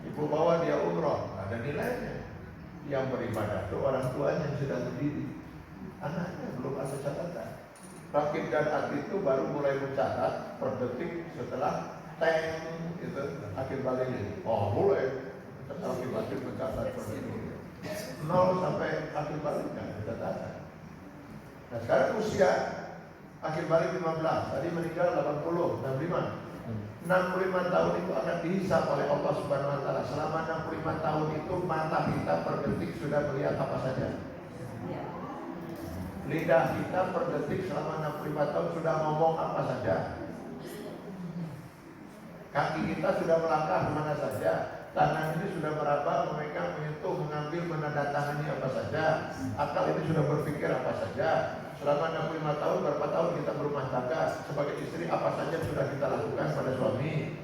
Speaker 1: Ibu bawa dia umroh gak ada nilainya. Yang beribadah itu orang tuanya yang sedang berdiri. Anaknya belum ada catatan. Rakib dan atlet itu baru mulai mencatat per detik setelah tank itu akhir balik ini. Oh mulai akhir balik mencatat per detik 0 sampai akhir balik kan catatan. Nah sekarang usia akhir balik 15, tadi meninggal 80, 65. 65 tahun itu akan dihisab oleh Allah Subhanahu wa taala. Selama 65 tahun itu mata kita per detik sudah melihat apa saja. Lidah kita per detik selama 65 tahun sudah ngomong apa saja. Kaki kita sudah melangkah kemana saja. Tangan ini sudah meraba, memegang, menyentuh, mengambil, menandatangani apa saja. Akal ini sudah berpikir apa saja. Selama 65 tahun, berapa tahun kita berumah tangga. Sebagai istri, apa saja sudah kita lakukan pada suami.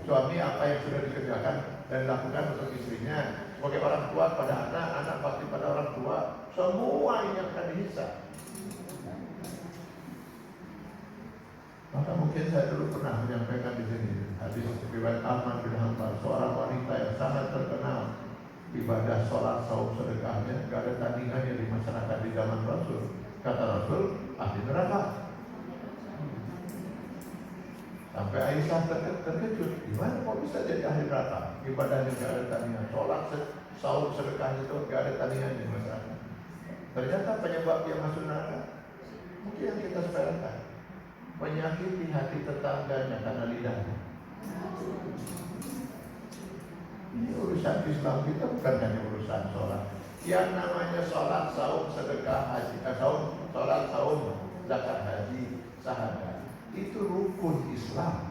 Speaker 1: Suami apa yang sudah dikerjakan dan dilakukan untuk istrinya. Sebagai orang tua pada anak, anak bakti pada orang tua. Semua ini akan dihisab. Maka mungkin saya dulu pernah menyampaikan di sini hadis riwayat Ahmad bin Hanbal, seorang wanita yang sangat terkenal ibadah sholat, saum, sedekahnya, gak ada tandingannya di masyarakat di zaman Rasul. Kata Rasul, ahli neraka. Sampai Aisyah terkejut, gimana kok bisa jadi ahli neraka? Ibadahnya gak ada tandingan, sholat, saum, sedekahnya itu gak ada tandingannya di masyarakat. Ternyata penyebab dia masuk neraka mungkin yang kita sepelekan, menyakiti hati tetangganya karena lidahnya. Ini urusan Islam kita bukan hanya urusan sholat. Yang namanya sholat, saum, sedekah, haji, sholat, saum, zakat, haji, syahadat, itu rukun Islam,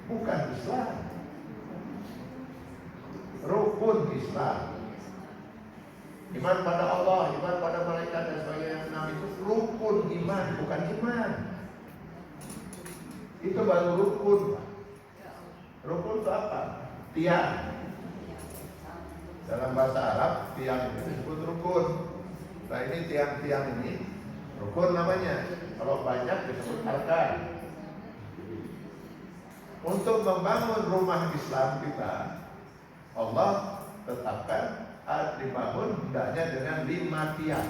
Speaker 1: bukan Islam. Rukun Islam. Iman pada Allah, iman pada malaikat dan sebagainya, enam itu rukun iman, bukan iman. Itu baru rukun. Rukun itu apa? Tiang. Dalam bahasa Arab, tiang itu disebut rukun. Nah ini tiang-tiang ini rukun namanya. Kalau banyak disebut arkan. Untuk membangun rumah Islam kita, Allah tetapkan dibangun hendaknya dengan 5 tiang.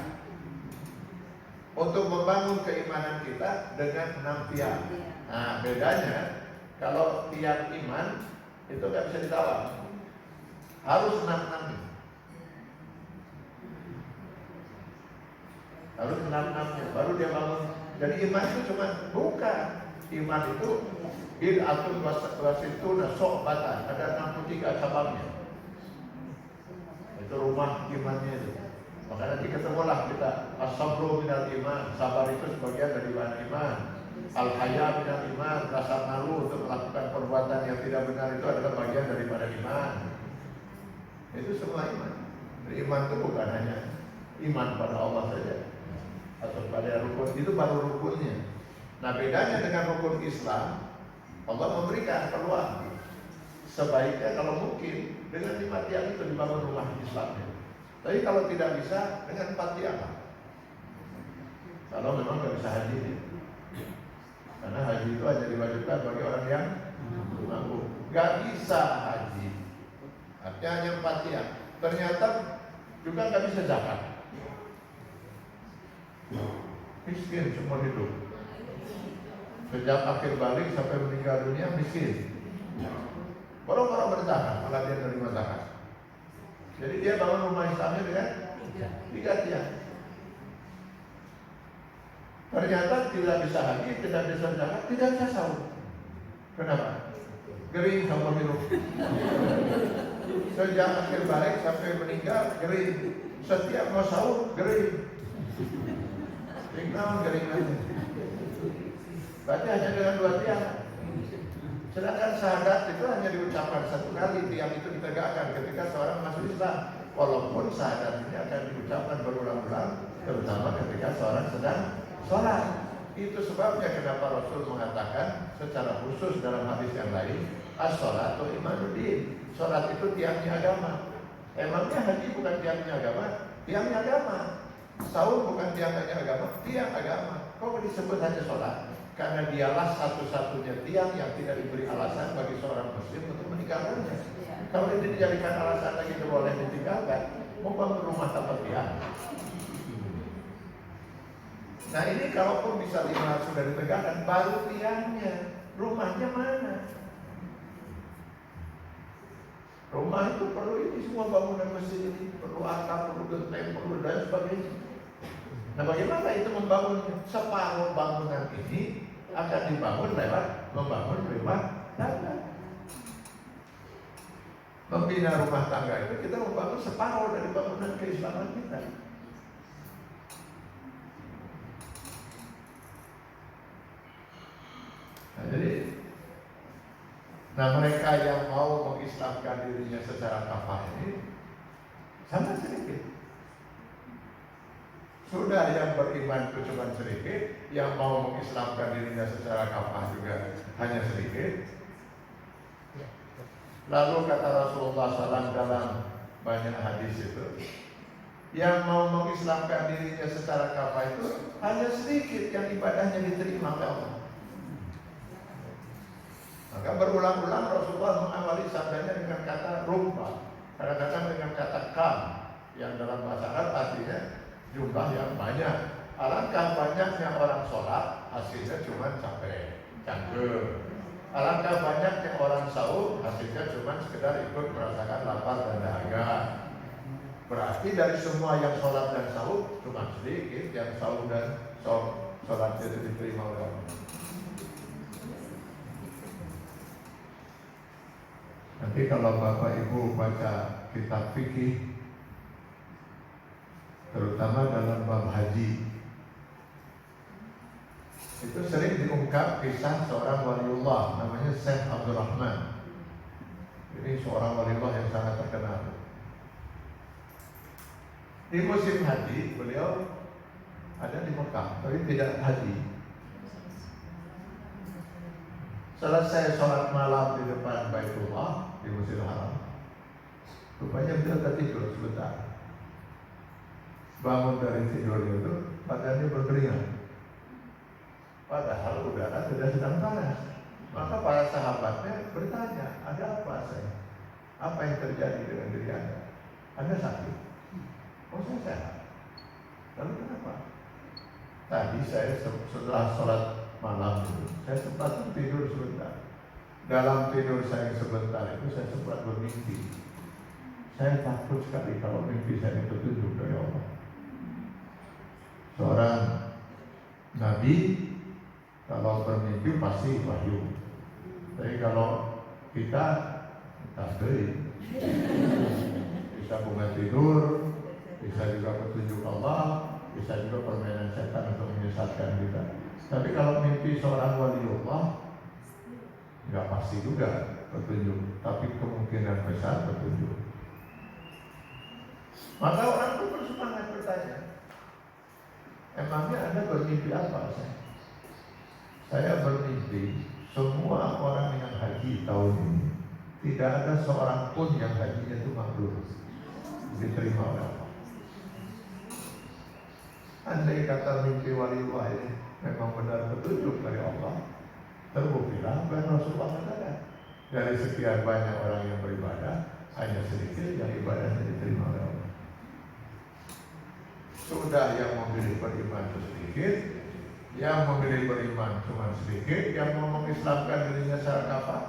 Speaker 1: Untuk membangun keimanan kita dengan 6 tiang. Nah bedanya, kalau tiang iman itu nggak bisa ditawar, harus 6-6. Harus 6-6-nya baru dia bangun. Jadi iman itu cuma bukan. Iman itu bil atun wasituna so'batan, ada 63 cabangnya. Itu rumah imannya itu. Maka nanti ketemulah kita as-sabru minal iman, sabar itu sebagian dari iman. Al-haya minal iman, rasa malu untuk melakukan perbuatan yang tidak benar itu adalah bagian daripada iman. Itu semua iman. Iman itu bukan hanya iman pada Allah saja atau pada rukun, itu baru rukunnya. Nah, bedanya dengan rukun Islam, Allah memberikan peluang. Sebaiknya kalau mungkin dengan 5 tiang itu dibangun rumah Islamnya. Tapi kalau tidak bisa dengan 4 tiang. Kalau memang nggak bisa haji, karena haji itu hanya diwajibkan bagi orang yang mampu. Nggak bisa haji, artinya hanya 4 tiang. Ternyata juga nggak bisa zakat. Miskin seumur hidup. Sejak akhir balik sampai meninggal dunia miskin. Orang-orang berzakat, malah dia menerima zakat. Jadi dia bangun rumah Islamnya dengan 3 tiang. Ternyata tidak bisa haji, tidak bisa zakat, tidak bisa sahur. Kenapa? Gering sama hirup. Sejak akhir balik sampai meninggal gering. Setiap mau sahur gering. Tinggal gering aja. Berarti hanya dengan 2 tiang. Sedangkan syahadat itu hanya diucapkan 1 kali, tiang itu ditegakkan ketika seorang masuk Islam. Walaupun syahadat ini akan diucapkan berulang-ulang, terutama ketika seorang sedang sholat. Itu sebabnya kenapa Rasul mengatakan secara khusus dalam hadis yang lain, as-sholatu imanuddin. Sholat itu tiangnya agama. Emangnya haji bukan tiangnya agama? Tiangnya agama. Sahur bukan tiangnya agama? Tiang agama. Kok disebut hanya sholat? Karena dialah satu-satunya tiang yang tidak diberi alasan bagi seorang muslim untuk meninggalkannya. Kalau ini dijadikan alasan lagi itu boleh ditinggalkan, mau bangun rumah tanpa tiang. Nah ini kalaupun bisa 5 sudah ditegakkan, baru tiangnya. Rumahnya mana? Rumah itu perlu ini semua bangunan masjid ini, perlu atap, perlu genteng, perlu dan sebagainya. Nah bagaimana itu membangunnya? Separuh bangunan ini akan dibangun lewat membangun rumah tangga. Membina rumah tangga itu kita membangun separuh dari bangunan keislaman kita. Nah, jadi mereka yang mau mengislamkan dirinya secara kafah ini sangat sedikit. Sudah yang beriman itu cuma sedikit, yang mau mengislamkan dirinya secara kafah juga hanya sedikit. Lalu kata Rasulullah SAW dalam banyak hadis itu, yang mau mengislamkan dirinya secara kafah itu hanya sedikit yang ibadahnya diterima oleh Allah. Maka berulang-ulang Rasulullah mengawali sabdanya dengan kata rumpa, kadang-kadang dengan kata kam, yang dalam bahasa Arab artinya jumlah yang banyak. Alangkah banyaknya orang sholat, hasilnya cuma capek, canggung. Alangkah banyaknya orang sahur, hasilnya cuma sekedar ikut merasakan lapar dan dahaga. Berarti dari semua yang sholat dan sahur cuma sedikit yang sahur dan sholat itu diterima oleh Allah. Nanti kalau Bapak Ibu baca kitab fikih, terutama dalam bab haji, itu sering diungkap kisah seorang waliullah namanya Syekh Abdul Rahman. Ini seorang waliullah yang sangat terkenal. Di musim haji beliau ada di Mekah, tapi tidak haji. Selesai sholat malam di depan Baitullah di Masjidil Haram, rupanya beliau tertidur sebentar. Bangun dari tidur itu, badannya berkeringat. Padahal udara sudah sedang panas. Maka para sahabatnya bertanya, ada apa saya? Apa yang terjadi dengan diri Anda? Anda sakit? Oh saya sehat. Lalu kenapa? Tadi saya setelah sholat malam itu, saya sempat tidur sebentar. Dalam tidur saya sebentar itu saya sempat bermimpi. Saya takut sekali kalau mimpi saya itu petunjuk dari Allah. Seorang nabi kalau bermimpi pasti wahyu. Tapi kalau kita takdir, bisa bangun tidur bisa juga petunjuk Allah, bisa juga permainan setan untuk menyesatkan kita. Tapi kalau mimpi seorang waliullah, nggak pasti juga petunjuk, tapi kemungkinan besar petunjuk. Maka orang itu bersemangat bertanya, emangnya Anda bermimpi apa? Saya bermimpi semua orang yang haji tahun ini tidak ada seorang pun yang hajinya itu mabrur, diterima oleh Allah. Andai kata mimpi waliullah ini memang benar petunjuk dari Allah, terbuktilah apa yang Rasulullah katakan. Dari sekian banyak orang yang beribadah, hanya sedikit yang ibadahnya diterima oleh Allah. Sudah yang memilih beriman itu sedikit, yang memilih beriman cuma sedikit, yang mau mengislamkan dirinya secara kafah,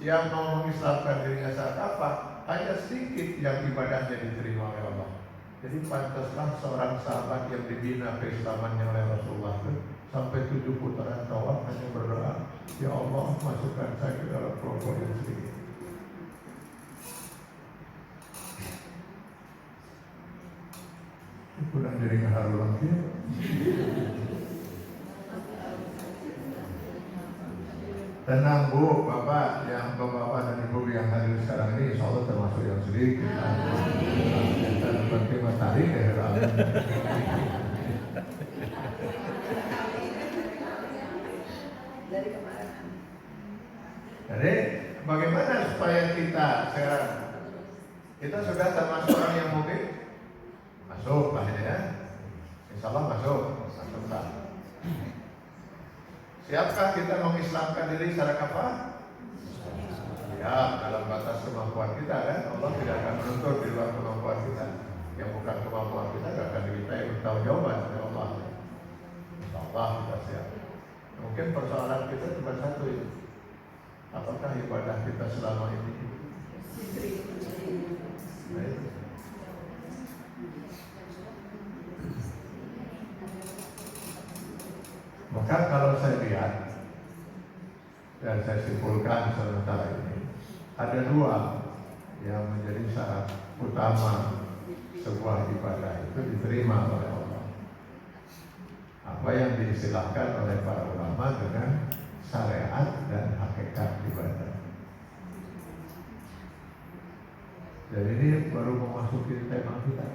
Speaker 1: yang mau mengislamkan dirinya secara kafah, hanya sedikit yang ibadahnya diterima oleh Allah. Jadi pantaslah seorang sahabat yang dibina keislamannya oleh Rasulullah itu sampai 7 putaran tawaf hanya berdoa, ya Allah masukkan saya ke dalam kelompok yang sedikit. Kurang jadi ngaruh lagi. Tenang Bu, Bapak yang Bapak dan Ibu yang hadir sekarang ini, insya Allah termasuk yang sedikit. Dan penting matahari keheraman. Jadi bagaimana supaya kita sekarang kita sudah termasuk orang yang mungkin masuk lah ya, insya Allah masuk lah. Siapkah kita mengislamkan diri secara kafah? Ya, dalam batas kemampuan kita kan. Allah tidak akan menuntut di luar kemampuan kita. Yang bukan kemampuan kita tidak akan dimintai bertanggung jawab oleh Allah. Insya Allah kita siap. Mungkin persoalan kita cuma satu ini. Apakah ibadah kita selama ini? Nah, itu. Maka kalau saya lihat dan saya simpulkan sementara ini, ada 2 yang menjadi syarat utama sebuah ibadah itu diterima oleh Allah. Apa yang diistilahkan oleh para ulama dengan syariat dan hakikat ibadah. Jadi ini baru memasuki tema kita.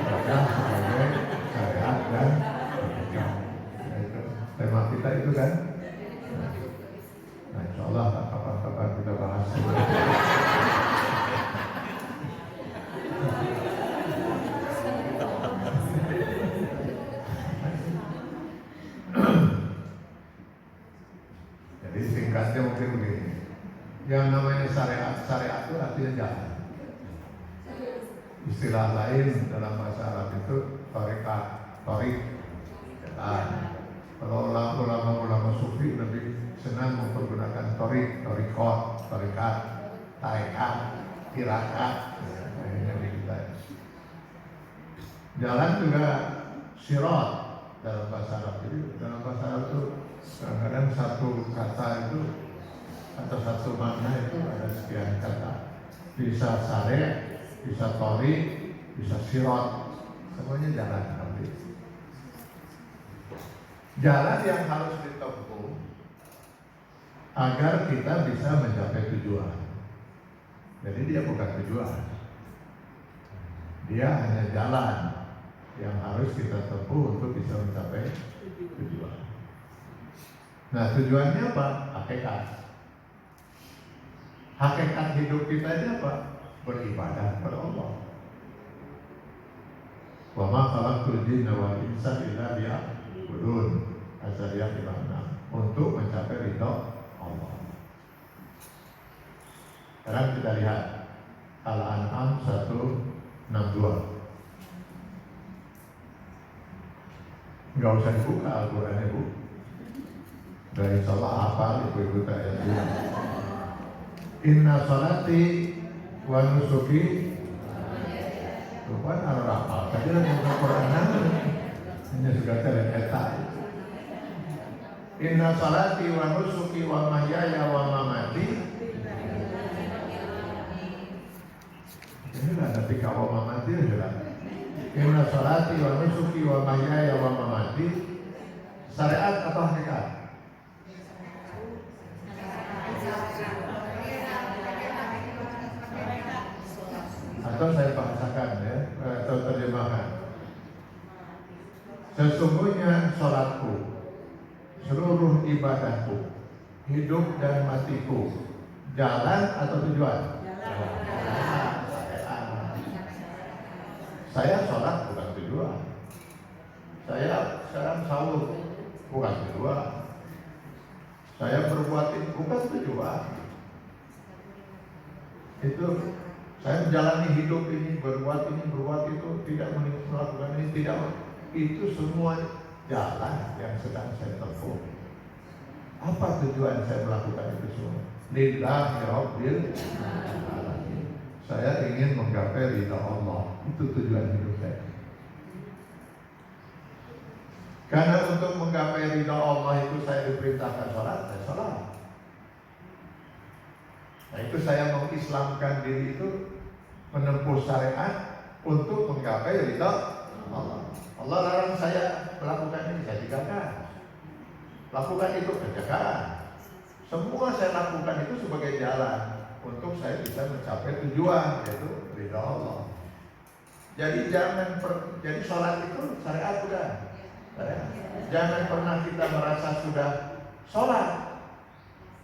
Speaker 1: Sebagai syariat dan hakikat. Tema kita itu kan. Nah, insya Allah kapan-kapan kita bahas. Jadi singkatnya mungkin begini. Yang namanya syariat itu artinya jalan. Istilah lain dalam bahasa Arab itu thariqah, jalan. Kalau ulama-ulama sufi lebih senang mempergunakan thariqat, tarekat, tirakat. Jalan juga sirat dalam bahasa Arab. Jadi dalam bahasa Arab itu kadang-kadang satu kata itu atau satu makna itu ada sekian kata. Bisa syari', bisa thariq, bisa sirat. Semuanya jalan nanti. Jalan yang harus ditempuh agar kita bisa mencapai tujuan. Jadi dia bukan tujuan. Dia hanya jalan yang harus kita tempuh untuk bisa mencapai tujuan. Nah, tujuannya apa? Hakikat. Hakikat hidup kita ini apa? Beribadah kepada Allah. Wa ma khalaqtul jinna wal insa illa liya'budun. Asalnya dimana? Untuk mencapai ridha Allah. Sekarang kita lihat Al-An'am 162. Enggak usah dibuka Al-Qurannya, Bu. Dari salah hafal ibu-ibu ayat ini. Inna salati wa nusuki. Bukan Al-Rahman. Tadi yang Al-Quran hanya sudah terletak. Inna salati wa nusuki wa mahyaya wa mamati ketika wa mamati adalah inna sholati wa nusuki wa mahyaya wa mamati. Syariat atau hakikat? Atau saya bahasakan ya, atau terjemahkan. Sesungguhnya sholatku, seluruh ibadahku, hidup dan matiku, jalan atau tujuan? Jalan. Saya sholat bukan tujuan. Saya sekarang sahur bukan tujuan. Saya berbuat ini bukan tujuan. Itu saya menjalani hidup ini, berbuat ini, berbuat itu, tidak melakukan ini, tidak. Itu semua jalan yang sedang saya tempuh. Apa tujuan saya melakukan itu semua? Lillahi Rabbil Alamin. Saya ingin menggapai ridha Allah. Itu tujuan hidup saya. Karena untuk menggapai ridha Allah itu saya diperintahkan sholat, saya sholat. Nah itu saya mengislamkan diri itu menempuh syariat untuk menggapai ridha Allah. Allah larang saya melakukan ini, saya tinggalkan. Lakukan itu, kerjakan. Semua saya lakukan itu sebagai jalan untuk saya bisa mencapai tujuan, yaitu ridha Allah. Jadi jadi sholat itu syariat bukan? Syariat. Jangan pernah kita merasa sudah sholat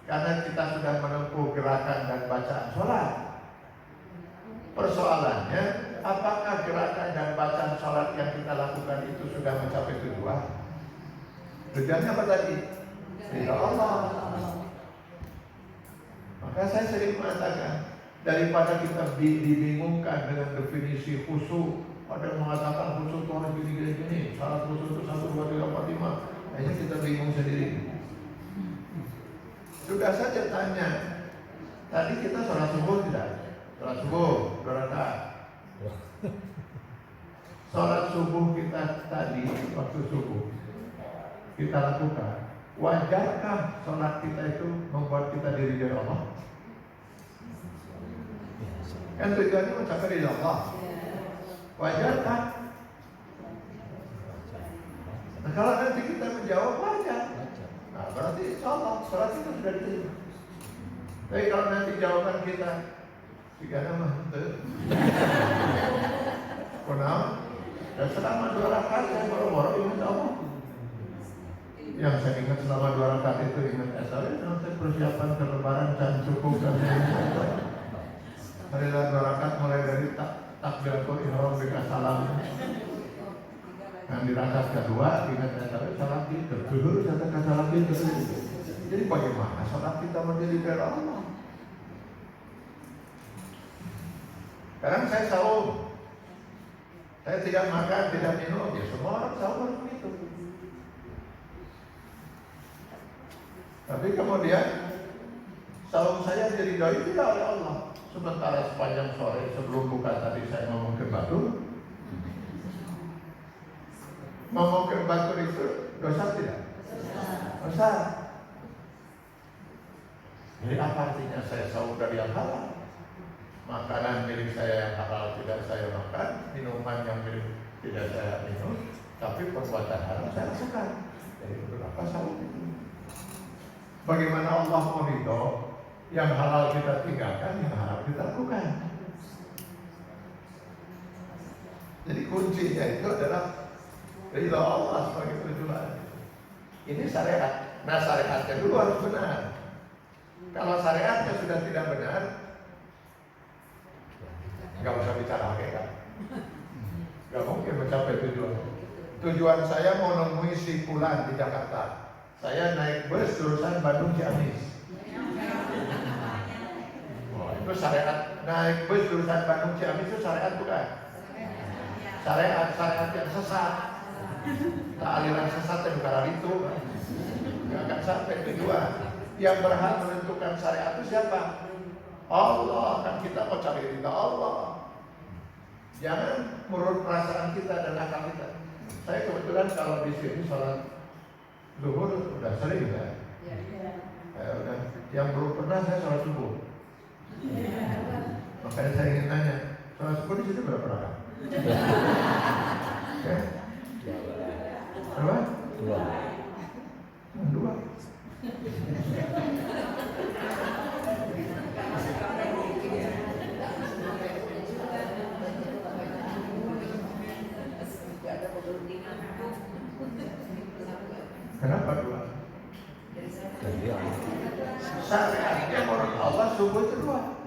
Speaker 1: karena kita sudah menempuh gerakan dan bacaan sholat. Persoalannya, apakah gerakan dan bacaan sholat yang kita lakukan itu sudah mencapai tujuan? Tujuannya apa tadi? Ridha Allah. Maka saya sering mengatakan, daripada kita dibingungkan dengan definisi khusyuk, ada yang mengatakan khusyuk itu harus gini-gini, syarat khusyuk itu 1, 2, 3, 4, 5. Akhirnya kita bingung sendiri. Sudah saja tanya, tadi kita sholat subuh tidak? Sholat subuh, 2 rakaat. Sholat subuh kita tadi, waktu subuh kita lakukan. Wajarkah sholat kita itu membuat kita diri dari Allah? Kan tujuannya mencapai diri Allah. Wajarkah? Nah kalau nanti kita menjawab wajar, nah berarti insya sholat itu sudah diterima. Tapi kalau nanti jawaban kita tiga nama itu kenal dan selama 2 rakaat saya baru ingat Allah. Yang saya ingat selama 2 rakaat itu ingat SRE, nanti persiapan ke lebaran dan cukup dan hari 2 rakaat mulai dari takbiratul ihram dengan salam. Yang di rakaat kedua ingat SRE salam itu dulu katakan salam itu. Jadi bagaimana salat kita menjadi dari Allah? Sekarang saya sahur, saya tidak makan, tidak minum, ya semua orang sahur begitu. Tapi kemudian sahur saya diridhoi tidak oleh Allah. Sementara sepanjang sore sebelum buka tadi saya ngomong ke batu. Ngomong ke batu itu dosa tidak? Dosa. Jadi apa artinya saya sahur dari yang halal? Makanan milik saya yang halal tidak saya makan, minuman yang milik tidak saya minum, tapi perbuatan haram saya lakukan. Jadi berapa sahur itu? Bagaimana Allah mau ridho? Yang halal kita tinggalkan, yang haram kita lakukan. Jadi kuncinya itu adalah ridho Allah sebagai tujuan. Ini syariat. Nah syariatnya dulu harus benar. Kalau syariatnya sudah tidak benar, nggak usah bicara hakikat. Nggak mungkin mencapai tujuan. Tujuan saya mau nemui si Fulan di Jakarta. Saya naik bus jurusan Bandung Ciamis. Oh, itu syariat. Naik bus jurusan Bandung Ciamis itu syariat bukan? Syariat yang sesat. Aliran sesat yang bukan itu. Nggak akan sampai tujuan. Yang berhak menentukan syariat itu siapa? Allah. Kan kita mau cari ridha Allah. Jangan menurut perasaan kita dan akal kita. Saya kebetulan kalau di sini sholat zuhur udah sering ya. Udah. Yang belum pernah saya sholat subuh. Makanya saya ingin nanya, Sholat subuh di sini berapa rakaat? Ya? Berapa? Dua. Kenapa dua? Syariatnya menurut Allah subuh itu dua.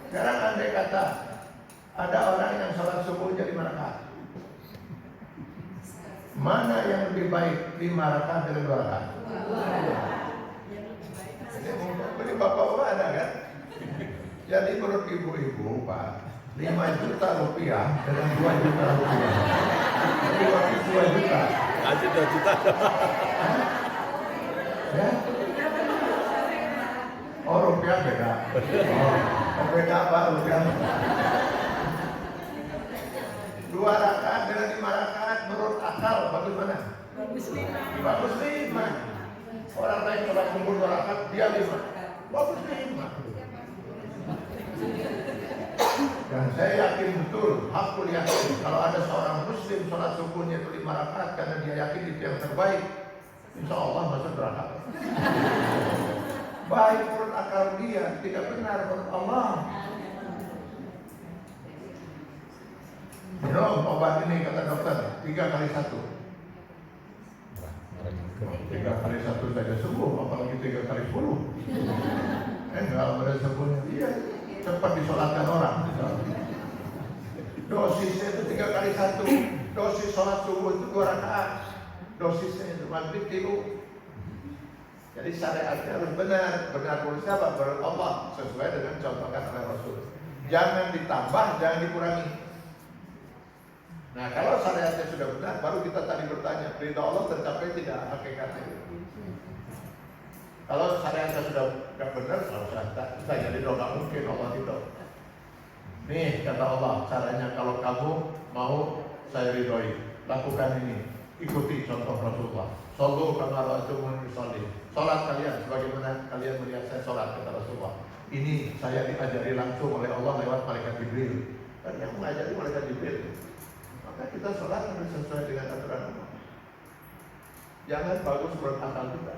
Speaker 1: Sekarang andai kata ada orang yang sholat subuh jadi 5 rakaat, mana yang lebih baik 5 rakaat dengan 2 rakaat? Ini bapak-bapak ada kan? Jadi menurut ibu-ibu Pak, 5 juta rupiah dengan 2 juta rupiah, jadi waktu 2 juta.
Speaker 2: Aja 2 juta.
Speaker 1: Ya? Oh rupiah beda. Oh beda apa rupiah? 2 rakaat dengan 5 rakaat menurut akal bagaimana? Bagus 5. Orang lain sholat subuh 2 rakaat, dia 5. Bagus 5. Dan saya yakin betul, hakul yakin kalau ada seorang muslim sholat subuhnya itu 5 rakaat karena dia yakin itu yang terbaik, insya Allah masuk neraka. Baik menurut akal dia, tidak benar menurut Allah. Minum obat ini kata dokter 3 kali 1. 3 kali 1 saja sembuh, apalagi 3 kali 10. Enggak pada sembuhnya dia cepat disolatkan orang. Dosisnya itu 3 kali 1. Dosis sholat subuh itu 2 rakaat. Dosisnya itu maghrib tilu. Jadi syariatnya harus benar. Benar menurut siapa? Menurut Allah, sesuai dengan contohkan oleh Rasul. Jangan ditambah, jangan dikurangi. Nah kalau syariatnya sudah benar, baru kita tadi bertanya, ridha Allah tercapai tidak hakikatnya? Kalau syariatnya sudah tidak benar, kalau saya jadi nggak mungkin Allah itu. Nih kata Allah, caranya kalau kamu mau saya ridhoi, lakukan ini, ikuti contoh Rasulullah. Sallu kama ra'aytumuni usolli. Salat kalian sebagaimana kalian melihat saya salat, kata Rasulullah. Ini saya diajari langsung oleh Allah lewat malaikat Jibril. Dan yang mengajari malaikat Jibril. Maka kita sholat harus sesuai dengan aturan Allah. Jangan bagus menurut akal kita.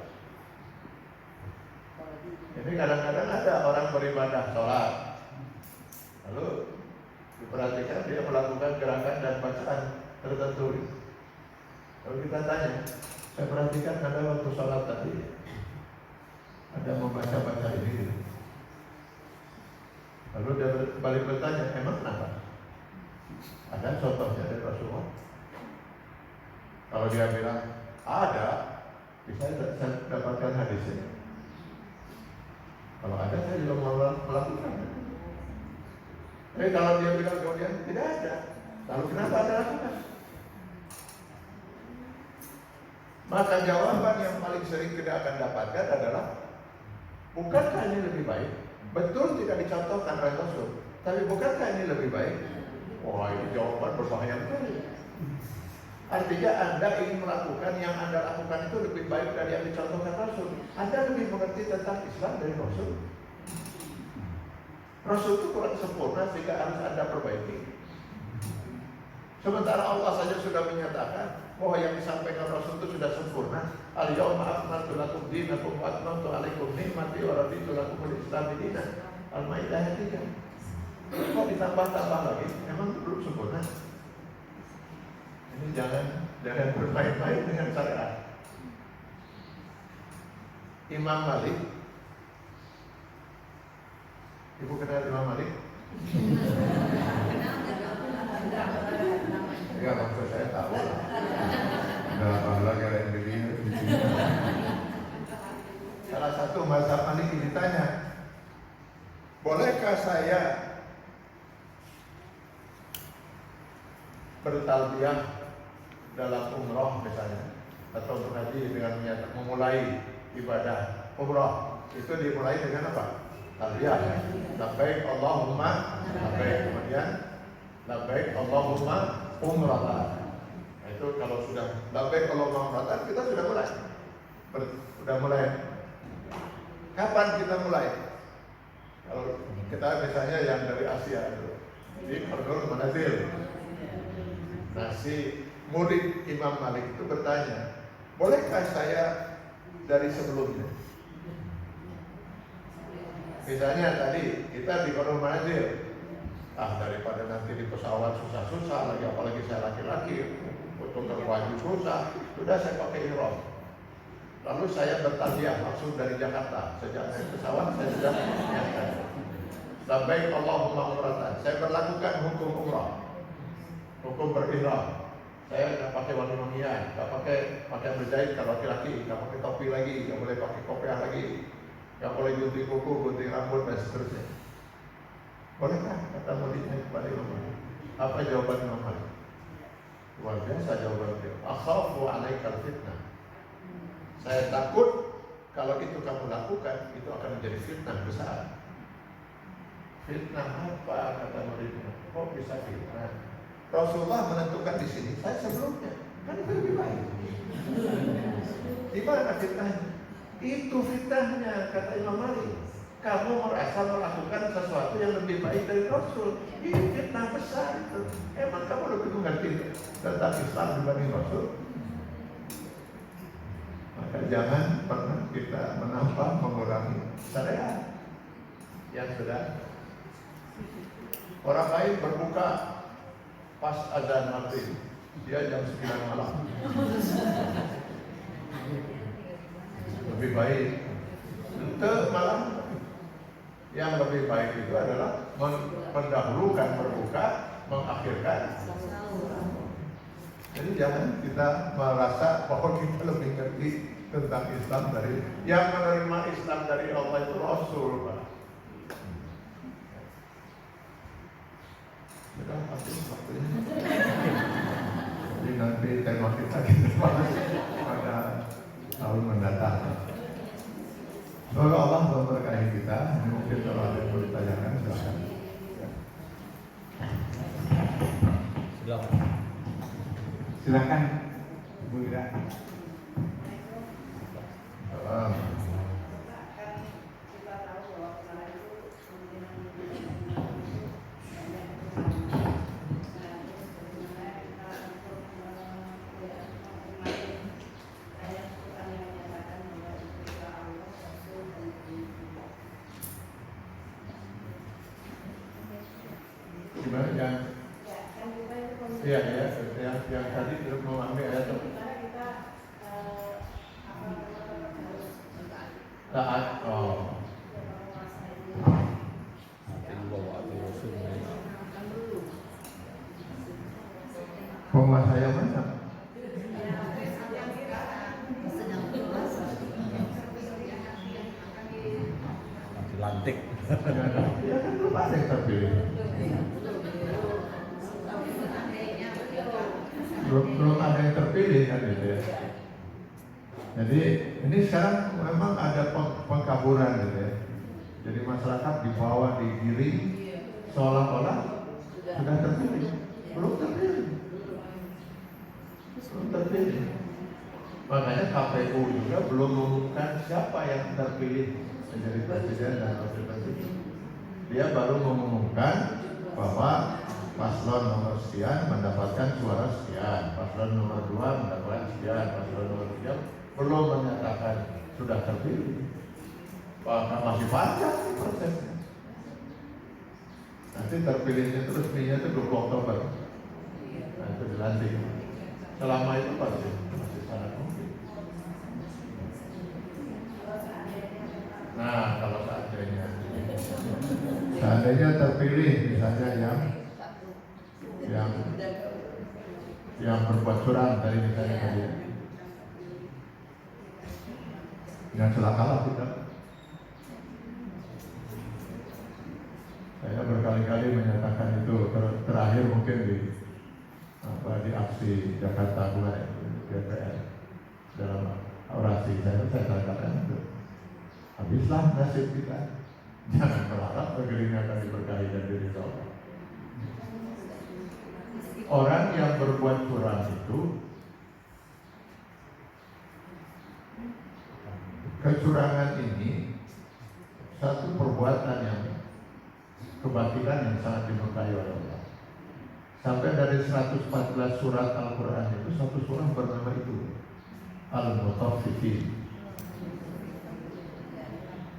Speaker 1: Ini kadang-kadang ada orang beribadah sholat, lalu diperhatikan dia melakukan gerakan dan bacaan tertentu. Lalu kita tanya, saya perhatikan Anda waktu sholat tadi ada membaca-baca ini. Lalu dia balik bertanya, emang kenapa? Ada contohnya dari Rasulullah. Kalau dia bilang ada, bisa saya dapatkan hadisnya. Kalau ada, saya juga mau melakukan. Tapi kalau dia bilang kemudian tidak ada, lalu kenapa ada lakukan? Maka jawaban yang paling sering kita akan dapatkan adalah, bukankah ini lebih baik? Betul tidak dicontohkan oleh Rasul, tapi bukankah ini lebih baik? Wah, ini jawaban berbahaya sekali. Artinya Anda ingin melakukan yang Anda lakukan itu lebih baik dari yang dicontohkan Rasul. Anda lebih mengerti tentang Islam dari Rasul. Rasul itu kurang sempurna sehingga harus Anda perbaiki. Sementara Allah saja sudah menyatakan bahwa yang disampaikan Rasul itu sudah sempurna. Al-yawma akmaltu lakum dinakum wa atmamtu alaikum ni'mati wa raditu lakum al-Islam dinan. Al-Maidah 3. Kok ditambah-tambah lagi? Emang belum sempurna? Ini jangan bermain-main dengan syariat. Imam Malik, Ibu kenal Imam Malik? Ya maksud saya tahu lah. Nah, Allah kalian begini. Salah satu mazhab Malik ditanya, bolehkah saya bertalbiyah dalam umroh misalnya, atau untuk haji dengan memulai ibadah umroh? Itu dimulai dengan apa? Talbiyah. Labbaik Allahumma labbaik, kemudian labbaik Allahumma umratan. Nah, itu kalau sudah labbaik Allahumma umratan, kita sudah mulai. Sudah mulai. Kapan kita mulai? Kalau kita misalnya yang dari Asia itu di Kordon Manazil. Nah, si murid Imam Malik itu bertanya, bolehkah saya dari sebelumnya? Misalnya tadi kita di Kordon Manazil, daripada nanti di pesawat susah-susah lagi, apalagi saya laki-laki, untuk baju susah, sudah saya pakai ihram. Lalu saya bertalbiyah langsung dari Jakarta. Sejak naik pesawat saya sudah menyiapkan. Labbaik Allahumma umratan. Saya berlakukan hukum umrah, hukum berihram. Saya nggak pakai wangi-wangian, nggak pakai pakaian berjahit kalau laki-laki, nggak pakai topi lagi, nggak boleh pakai kopiah lagi, nggak boleh gunting kuku, gunting rambut dan seterusnya. Bolehkah? Kata muridnya kepada Imam Malik. Apa jawaban Imam Malik? Luar biasa jawaban beliau. Akhafu alaikal fitnah. Saya takut kalau itu kamu lakukan, itu akan menjadi fitnah besar. Fitnah apa? Kata muridnya. Kok bisa fitnah? Rasulullah menentukan di sini. Saya sebelumnya. Kan itu lebih baik. Di mana fitnahnya? Itu fitnahnya, kata Imam Malik. Kamu merasa melakukan sesuatu yang lebih baik dari Rasul. Ini fitnah besar itu. Emang kamu lebih mengerti tentang Islam dibanding Rasul? Maka jangan pernah kita menambah mengurangi syariat yang sudah. Orang lain berbuka pas azan maghrib, dia jam 9 malam. Lebih baik itu malam. Yang lebih baik itu adalah mendahulukan berbuka, mengakhirkan. Jadi jangan kita merasa bahwa kita lebih ngerti tentang Islam dari yang menerima Islam dari Allah itu Rasul, Pak. Sudah habis waktunya. Jadi nanti tema kita bahas pada tahun mendatang. Semoga Allah memberkahi kita. Ini mungkin kalau ada yang mau ditanyakan silakan.
Speaker 3: Silakan Bu Ira.
Speaker 1: Gimana yang tadi belum memahami ayat itu. Taat. Oh. Penguasa yang mana?
Speaker 2: Lantik.
Speaker 1: Ya kan belum ada yang terpilih. Belum ada yang terpilih kan gitu ya. Jadi ini sekarang memang ada pengkaburan gitu ya. Jadi masyarakat dibawa digiring seolah-olah sudah terpilih. Belum terpilih. Makanya KPU juga belum mengumumkan siapa yang terpilih menjadi presiden dan wakil presiden. Dia baru mengumumkan bahwa paslon nomor sekian mendapatkan suara sekian, paslon nomor 2 mendapatkan sekian, paslon nomor 3 belum menyatakan sudah terpilih. Bahkan masih panjang prosesnya. Nanti terpilihnya itu resminya itu 20 Oktober. Nah itu dilantik. Selama itu masih sangat mungkin. Nah kalau seandainya terpilih misalnya yang berbuat curang dari misalnya tadi, yang celakalah kita. Saya berkali-kali menyatakan itu terakhir mungkin di aksi Jakarta mulai DPR dalam orasi saya katakan itu habislah nasib kita. Jangan berharap negeri ini akan diberkahi dan diridhoi Allah. Orang yang berbuat curang itu, kecurangan ini satu perbuatan yang kebatilan yang sangat dimurkai oleh Allah. Sampai dari 114 surat Al-Quran itu satu surah bernama itu Al-Mutaffifin.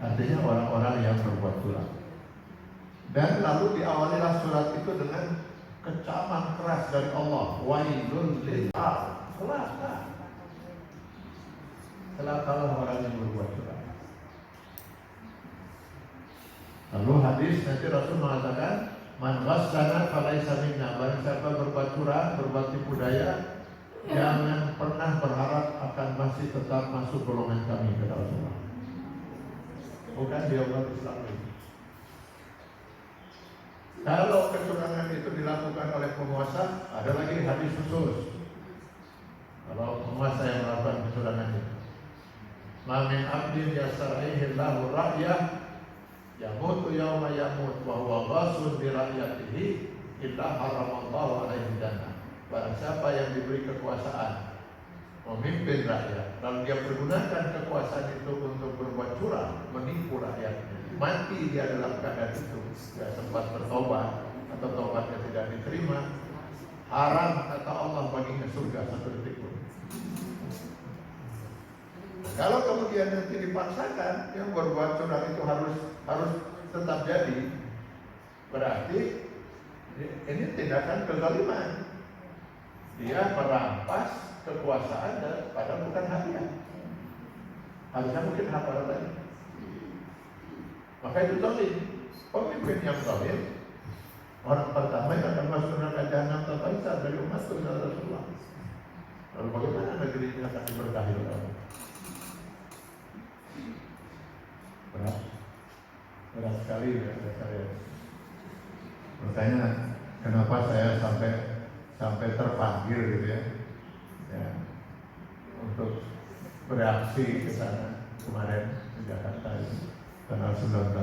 Speaker 1: Artinya orang-orang yang berbuat curang. Dan lalu diawalilah surat itu dengan kecaman keras dari Allah. Wailul lil celaka. Celakalah orang yang berbuat curang. Lalu hadis nanti Rasul mengatakan, man ghassana falaisa minna. Barang siapa berbuat curang, berbuat tipu daya, jangan pernah berharap akan masih tetap masuk golongan kami, kata Rasulullah. Bukan dia umat Islam ini. Kalau kecurangan itu dilakukan oleh penguasa, ada lagi hadis khusus. Kalau penguasa yang melakukan kecurangan itu, ma min abdin yasar'ihi Allahu ra'yah yamutu yawma yamut wa huwa ghasun bi rakyatihi illa haramallahu alaihi jannah. Barang siapa yang diberi kekuasaan memimpin rakyat, lalu dia pergunakan kekuasaan itu untuk berbuat curang, menipu rakyatnya, mati dia dalam keadaan itu, dia sempat bertobat atau tobatnya tidak diterima, haram kata Allah baginya surga satu detik pun. Kalau kemudian nanti dipaksakan, yang berbuat curang itu harus tetap jadi, berarti ini tindakan kezaliman. Dia merampas kekuasaan padahal bukan haknya. Harusnya mungkin hak orang lain. Maka itu zalim. Pemimpin yang zalim, orang pertama yang akan masuk neraka jahanam terbaik dari umat Rasulullah. Lalu bagaimana negeri ini akan diberkahi oleh Allah? Berat sekali ya saya. Makanya kenapa saya sampai terpanggil gitu ya, untuk bereaksi ke sana kemarin di Jakarta ini, tanggal 19.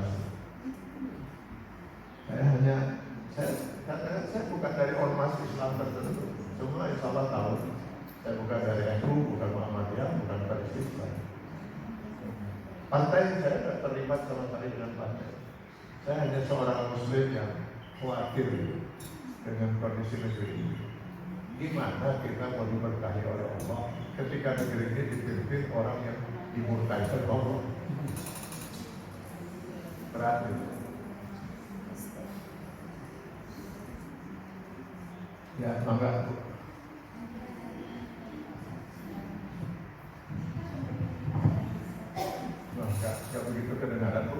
Speaker 1: Saya bukan dari ormas Islam tertentu. Semua insya Allah tahu. Saya bukan dari NU, bukan Muhammadiyah, bukan dari Islam. Partai saya tidak terlibat sama sekali dengan partai. Saya hanya seorang Muslim yang khawatir dengan kondisi negeri ini. Gimana kita mau diberkahi oleh Allah ketika negeri ini dipimpin orang yang dimurkai oleh Allah? Berat itu. Ya, mangga. Enggak begitu kedengaran, Bu.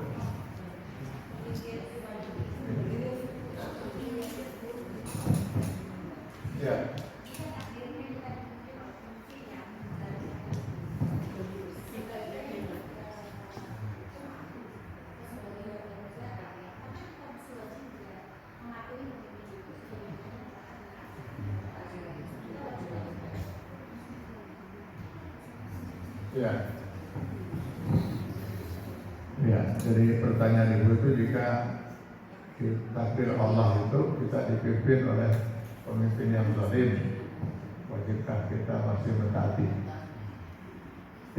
Speaker 1: Ya. Ya. Ya, jadi pertanyaan Ibu itu, jika takdir Allah itu kita dipimpin oleh pemimpin yang zalim, wajibkah kita masih mentaati?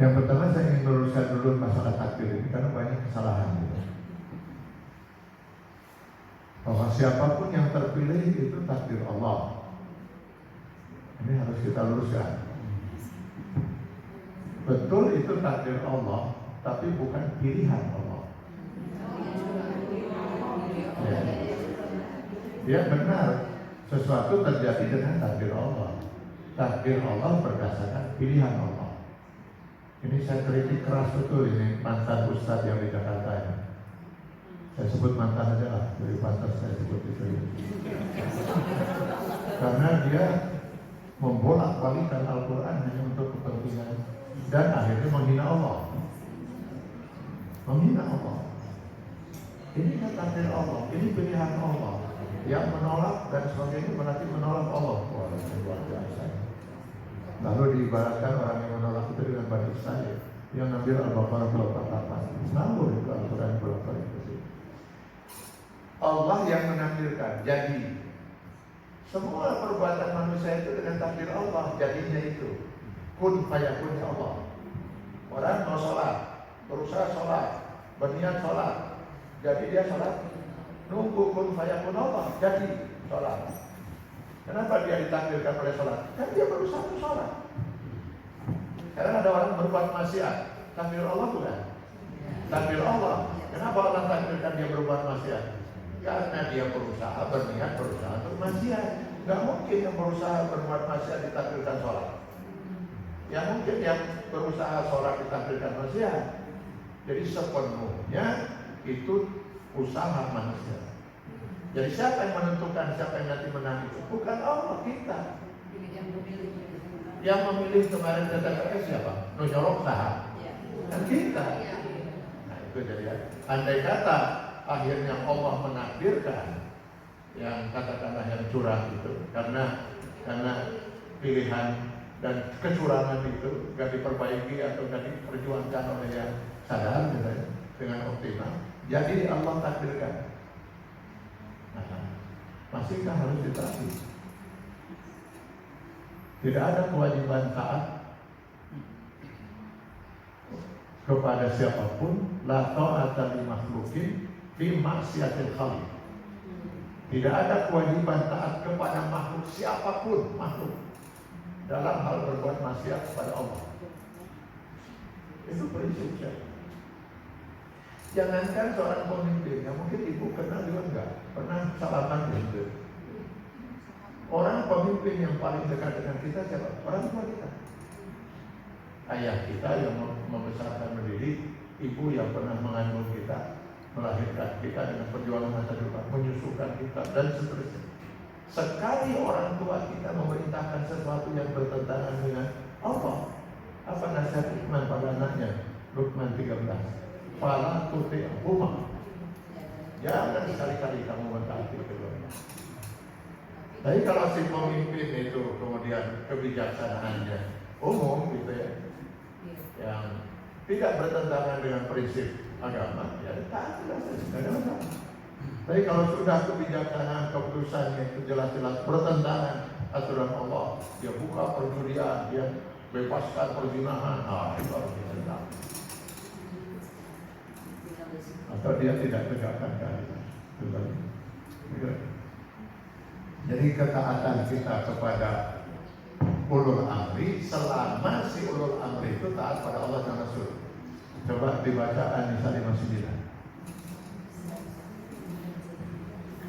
Speaker 1: Yang pertama saya ingin luruskan dulu masalah takdir ini karena banyak kesalahan gitu. Bahwa siapapun yang terpilih itu takdir Allah. Ini harus kita luruskan. Betul itu takdir Allah, tapi bukan pilihan Allah. Ya. Dia benar, sesuatu terjadi dengan takdir Allah. Takdir Allah berdasarkan pilihan Allah. Ini saya kritik keras betul ini mantan ustadz yang di Jakarta ini. Saya sebut mantan aja lah, dari pantas saya sebut itu. Karena dia membolak-balikan Al-Quran hanya untuk kepentingan dan akhirnya menghina Allah. Menghina Allah. Ini kan takdir Allah, ini pilihan Allah. Yang menolak dan sebagainya berarti menolak Allah. Wah, luar biasa. Lalu diibaratkan orang yang menolak itu dengan Bani Israil yang ngambil Al-Baqarah 248. Ngawur itu Al-Quran 248. Allah yang menakdirkan. Jadi semua perbuatan manusia itu dengan takdir Allah. Jadinya itu kun fayakun ya Allah. Orang mau sholat, berusaha sholat, berniat sholat, Jadi dia sholat nunggu kun fayakun Allah, jadi sholat. Kenapa dia ditakdirkan oleh sholat? Kan dia baru satu sholat. Karena ada orang berbuat maksiat, takdir Allah bukan? Takdir Allah. Kenapa Allah takdirkan dia berbuat maksiat? Karena dia berniat berusaha untuk maksiat. Gak mungkin yang berusaha berbuat maksiat ditakdirkan sholat. Yang mungkin yang berusaha sholat ditakdirkan maksiat. Jadi sepenuhnya itu usaha manusia. Jadi siapa yang menentukan siapa yang nanti menang itu? Bukan Allah, kita. Yang memilih kemarin kata-kata siapa? Nunyorok sahab. Dan kita. Nah itu jadi ya. Andai kata akhirnya Allah menakdirkan yang katakanlah yang curang itu karena pilihan dan kecurangan itu gak diperbaiki atau gak diperjuangkan oleh yang sadar dengan optimal. Jadi Allah takdirkan. Nah, masihkah harus ditaati? Tidak ada kewajiban taat kepada siapapun, la ta'ata li makhluqin fi maksiatil khaliq. Tidak ada kewajiban taat kepada makhluk siapapun makhluk dalam hal berbuat maksiat kepada Allah. Itu prinsipnya. Jangankan seorang pemimpin, yang mungkin ibu kenal juga enggak pernah salaman gitu. Orang pemimpin yang paling dekat dengan kita siapa? Orang tua kita. Ayah kita yang membesarkan mendidik, ibu yang pernah mengandung kita, melahirkan kita dengan perjuangan masa depan, menyusukan kita dan seterusnya. Sekali orang tua kita memerintahkan sesuatu yang bertentangan dengan Allah, apa nasihat Luqman pada anaknya? Luqman 13. Fala tuti'huma. Jangan sekali-kali kamu mentaati keduanya. Tapi kalau si pemimpin itu kemudian kebijaksanaannya umum gitu ya, yang tidak bertentangan dengan prinsip agama, ya taatilah saja, tidak ada masalah. Tapi kalau sudah kebijaksanaan keputusannya itu jelas-jelas bertentangan aturan Allah, dia buka perjudian, dia bebaskan perzinahan, itu harus ditentang. Atau dia tidak tegakkan keadilan. Jadi ketaatan kita kepada ulul amri selama si ulul amri itu taat pada Allah dan Rasul. Coba dibaca An-Nisa 59.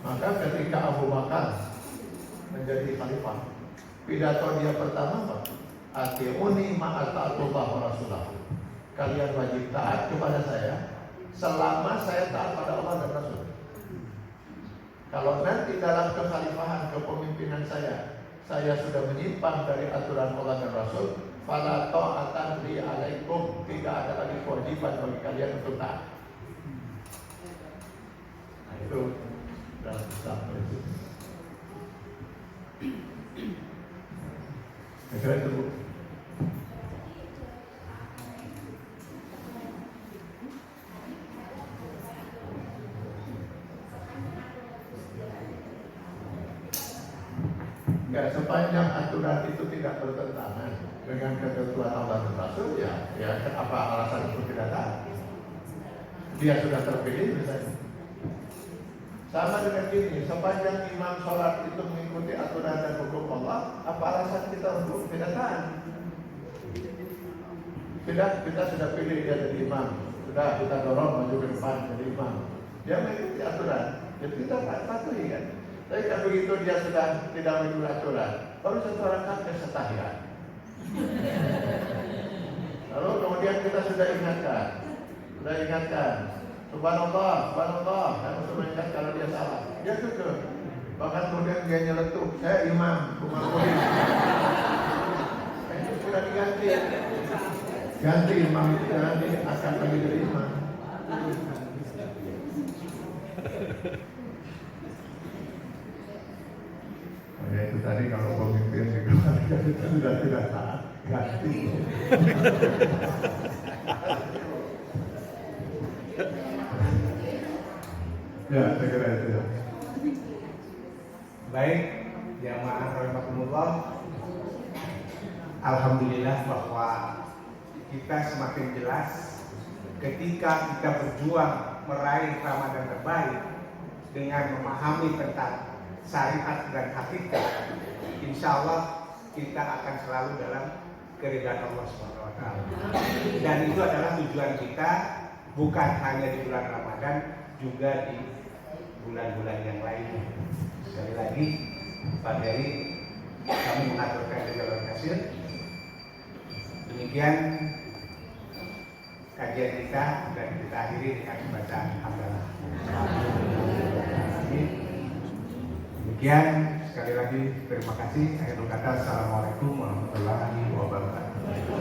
Speaker 1: Maka ketika Abu Bakar menjadi khalifah, pidato dia pertama apa? Atiuni ma'ata'atullah wa rasulah. Kalian wajib taat kepada saya selama saya taat pada Allah dan Rasul. Kalau nanti dalam kekhalifahan kepemimpinan saya sudah menyimpang dari aturan Allah dan Rasul, fala ta'atan li alaikum, tidak ada lagi kewajiban bagi kalian untuk taat. Nah itu dalam Islam prinsip. Saya itu Bu. Ya, sepanjang aturan itu tidak bertentangan dengan ketentuan Allah dan Rasul, ya apa alasan untuk tidak taat? Dia sudah terpilih misalnya. Sama dengan ini, sepanjang imam sholat itu mengikuti aturan dan hukum Allah, apa alasan kita untuk tidak taat? Kita sudah pilih dia jadi imam, sudah kita dorong maju ke depan jadi imam. Dia mengikuti aturan, jadi kita patuhi kan. Tapi kalau begitu dia sudah tidak mengikuti aturan, baru satu rakaat kesetahian. Lalu kemudian kita sudah ingatkan, Subhanallah, dan untuk mengingat kalau dia salah, dia tutup. Bahkan kemudian dia nyeletuk, saya imam, bukan murid. Itu sudah diganti. Ganti imam itu nanti akan lagi jadi imam. Ya itu tadi kalau pemimpin dikeluarkan itu sudah tidak taat, ganti. Ya, saya kira itu ya.
Speaker 3: Baik, jamaah rahimakumullah. Alhamdulillah bahwa kita semakin jelas ketika kita berjuang meraih Ramadan terbaik dengan memahami tentang syariat dan hakikat, insya Allah kita akan selalu dalam keridhaan Allah SWT. Dan itu adalah tujuan kita, bukan hanya di bulan Ramadan, juga di bulan-bulan yang lainnya. Sekali lagi, Pak Heri, kami mengaturkan terima kasih. Demikian kajian kita, dan kita akhiri dengan bacaan hamdalah. Demikian, sekali lagi terima kasih. Akhir kata, assalamualaikum warahmatullahi wabarakatuh.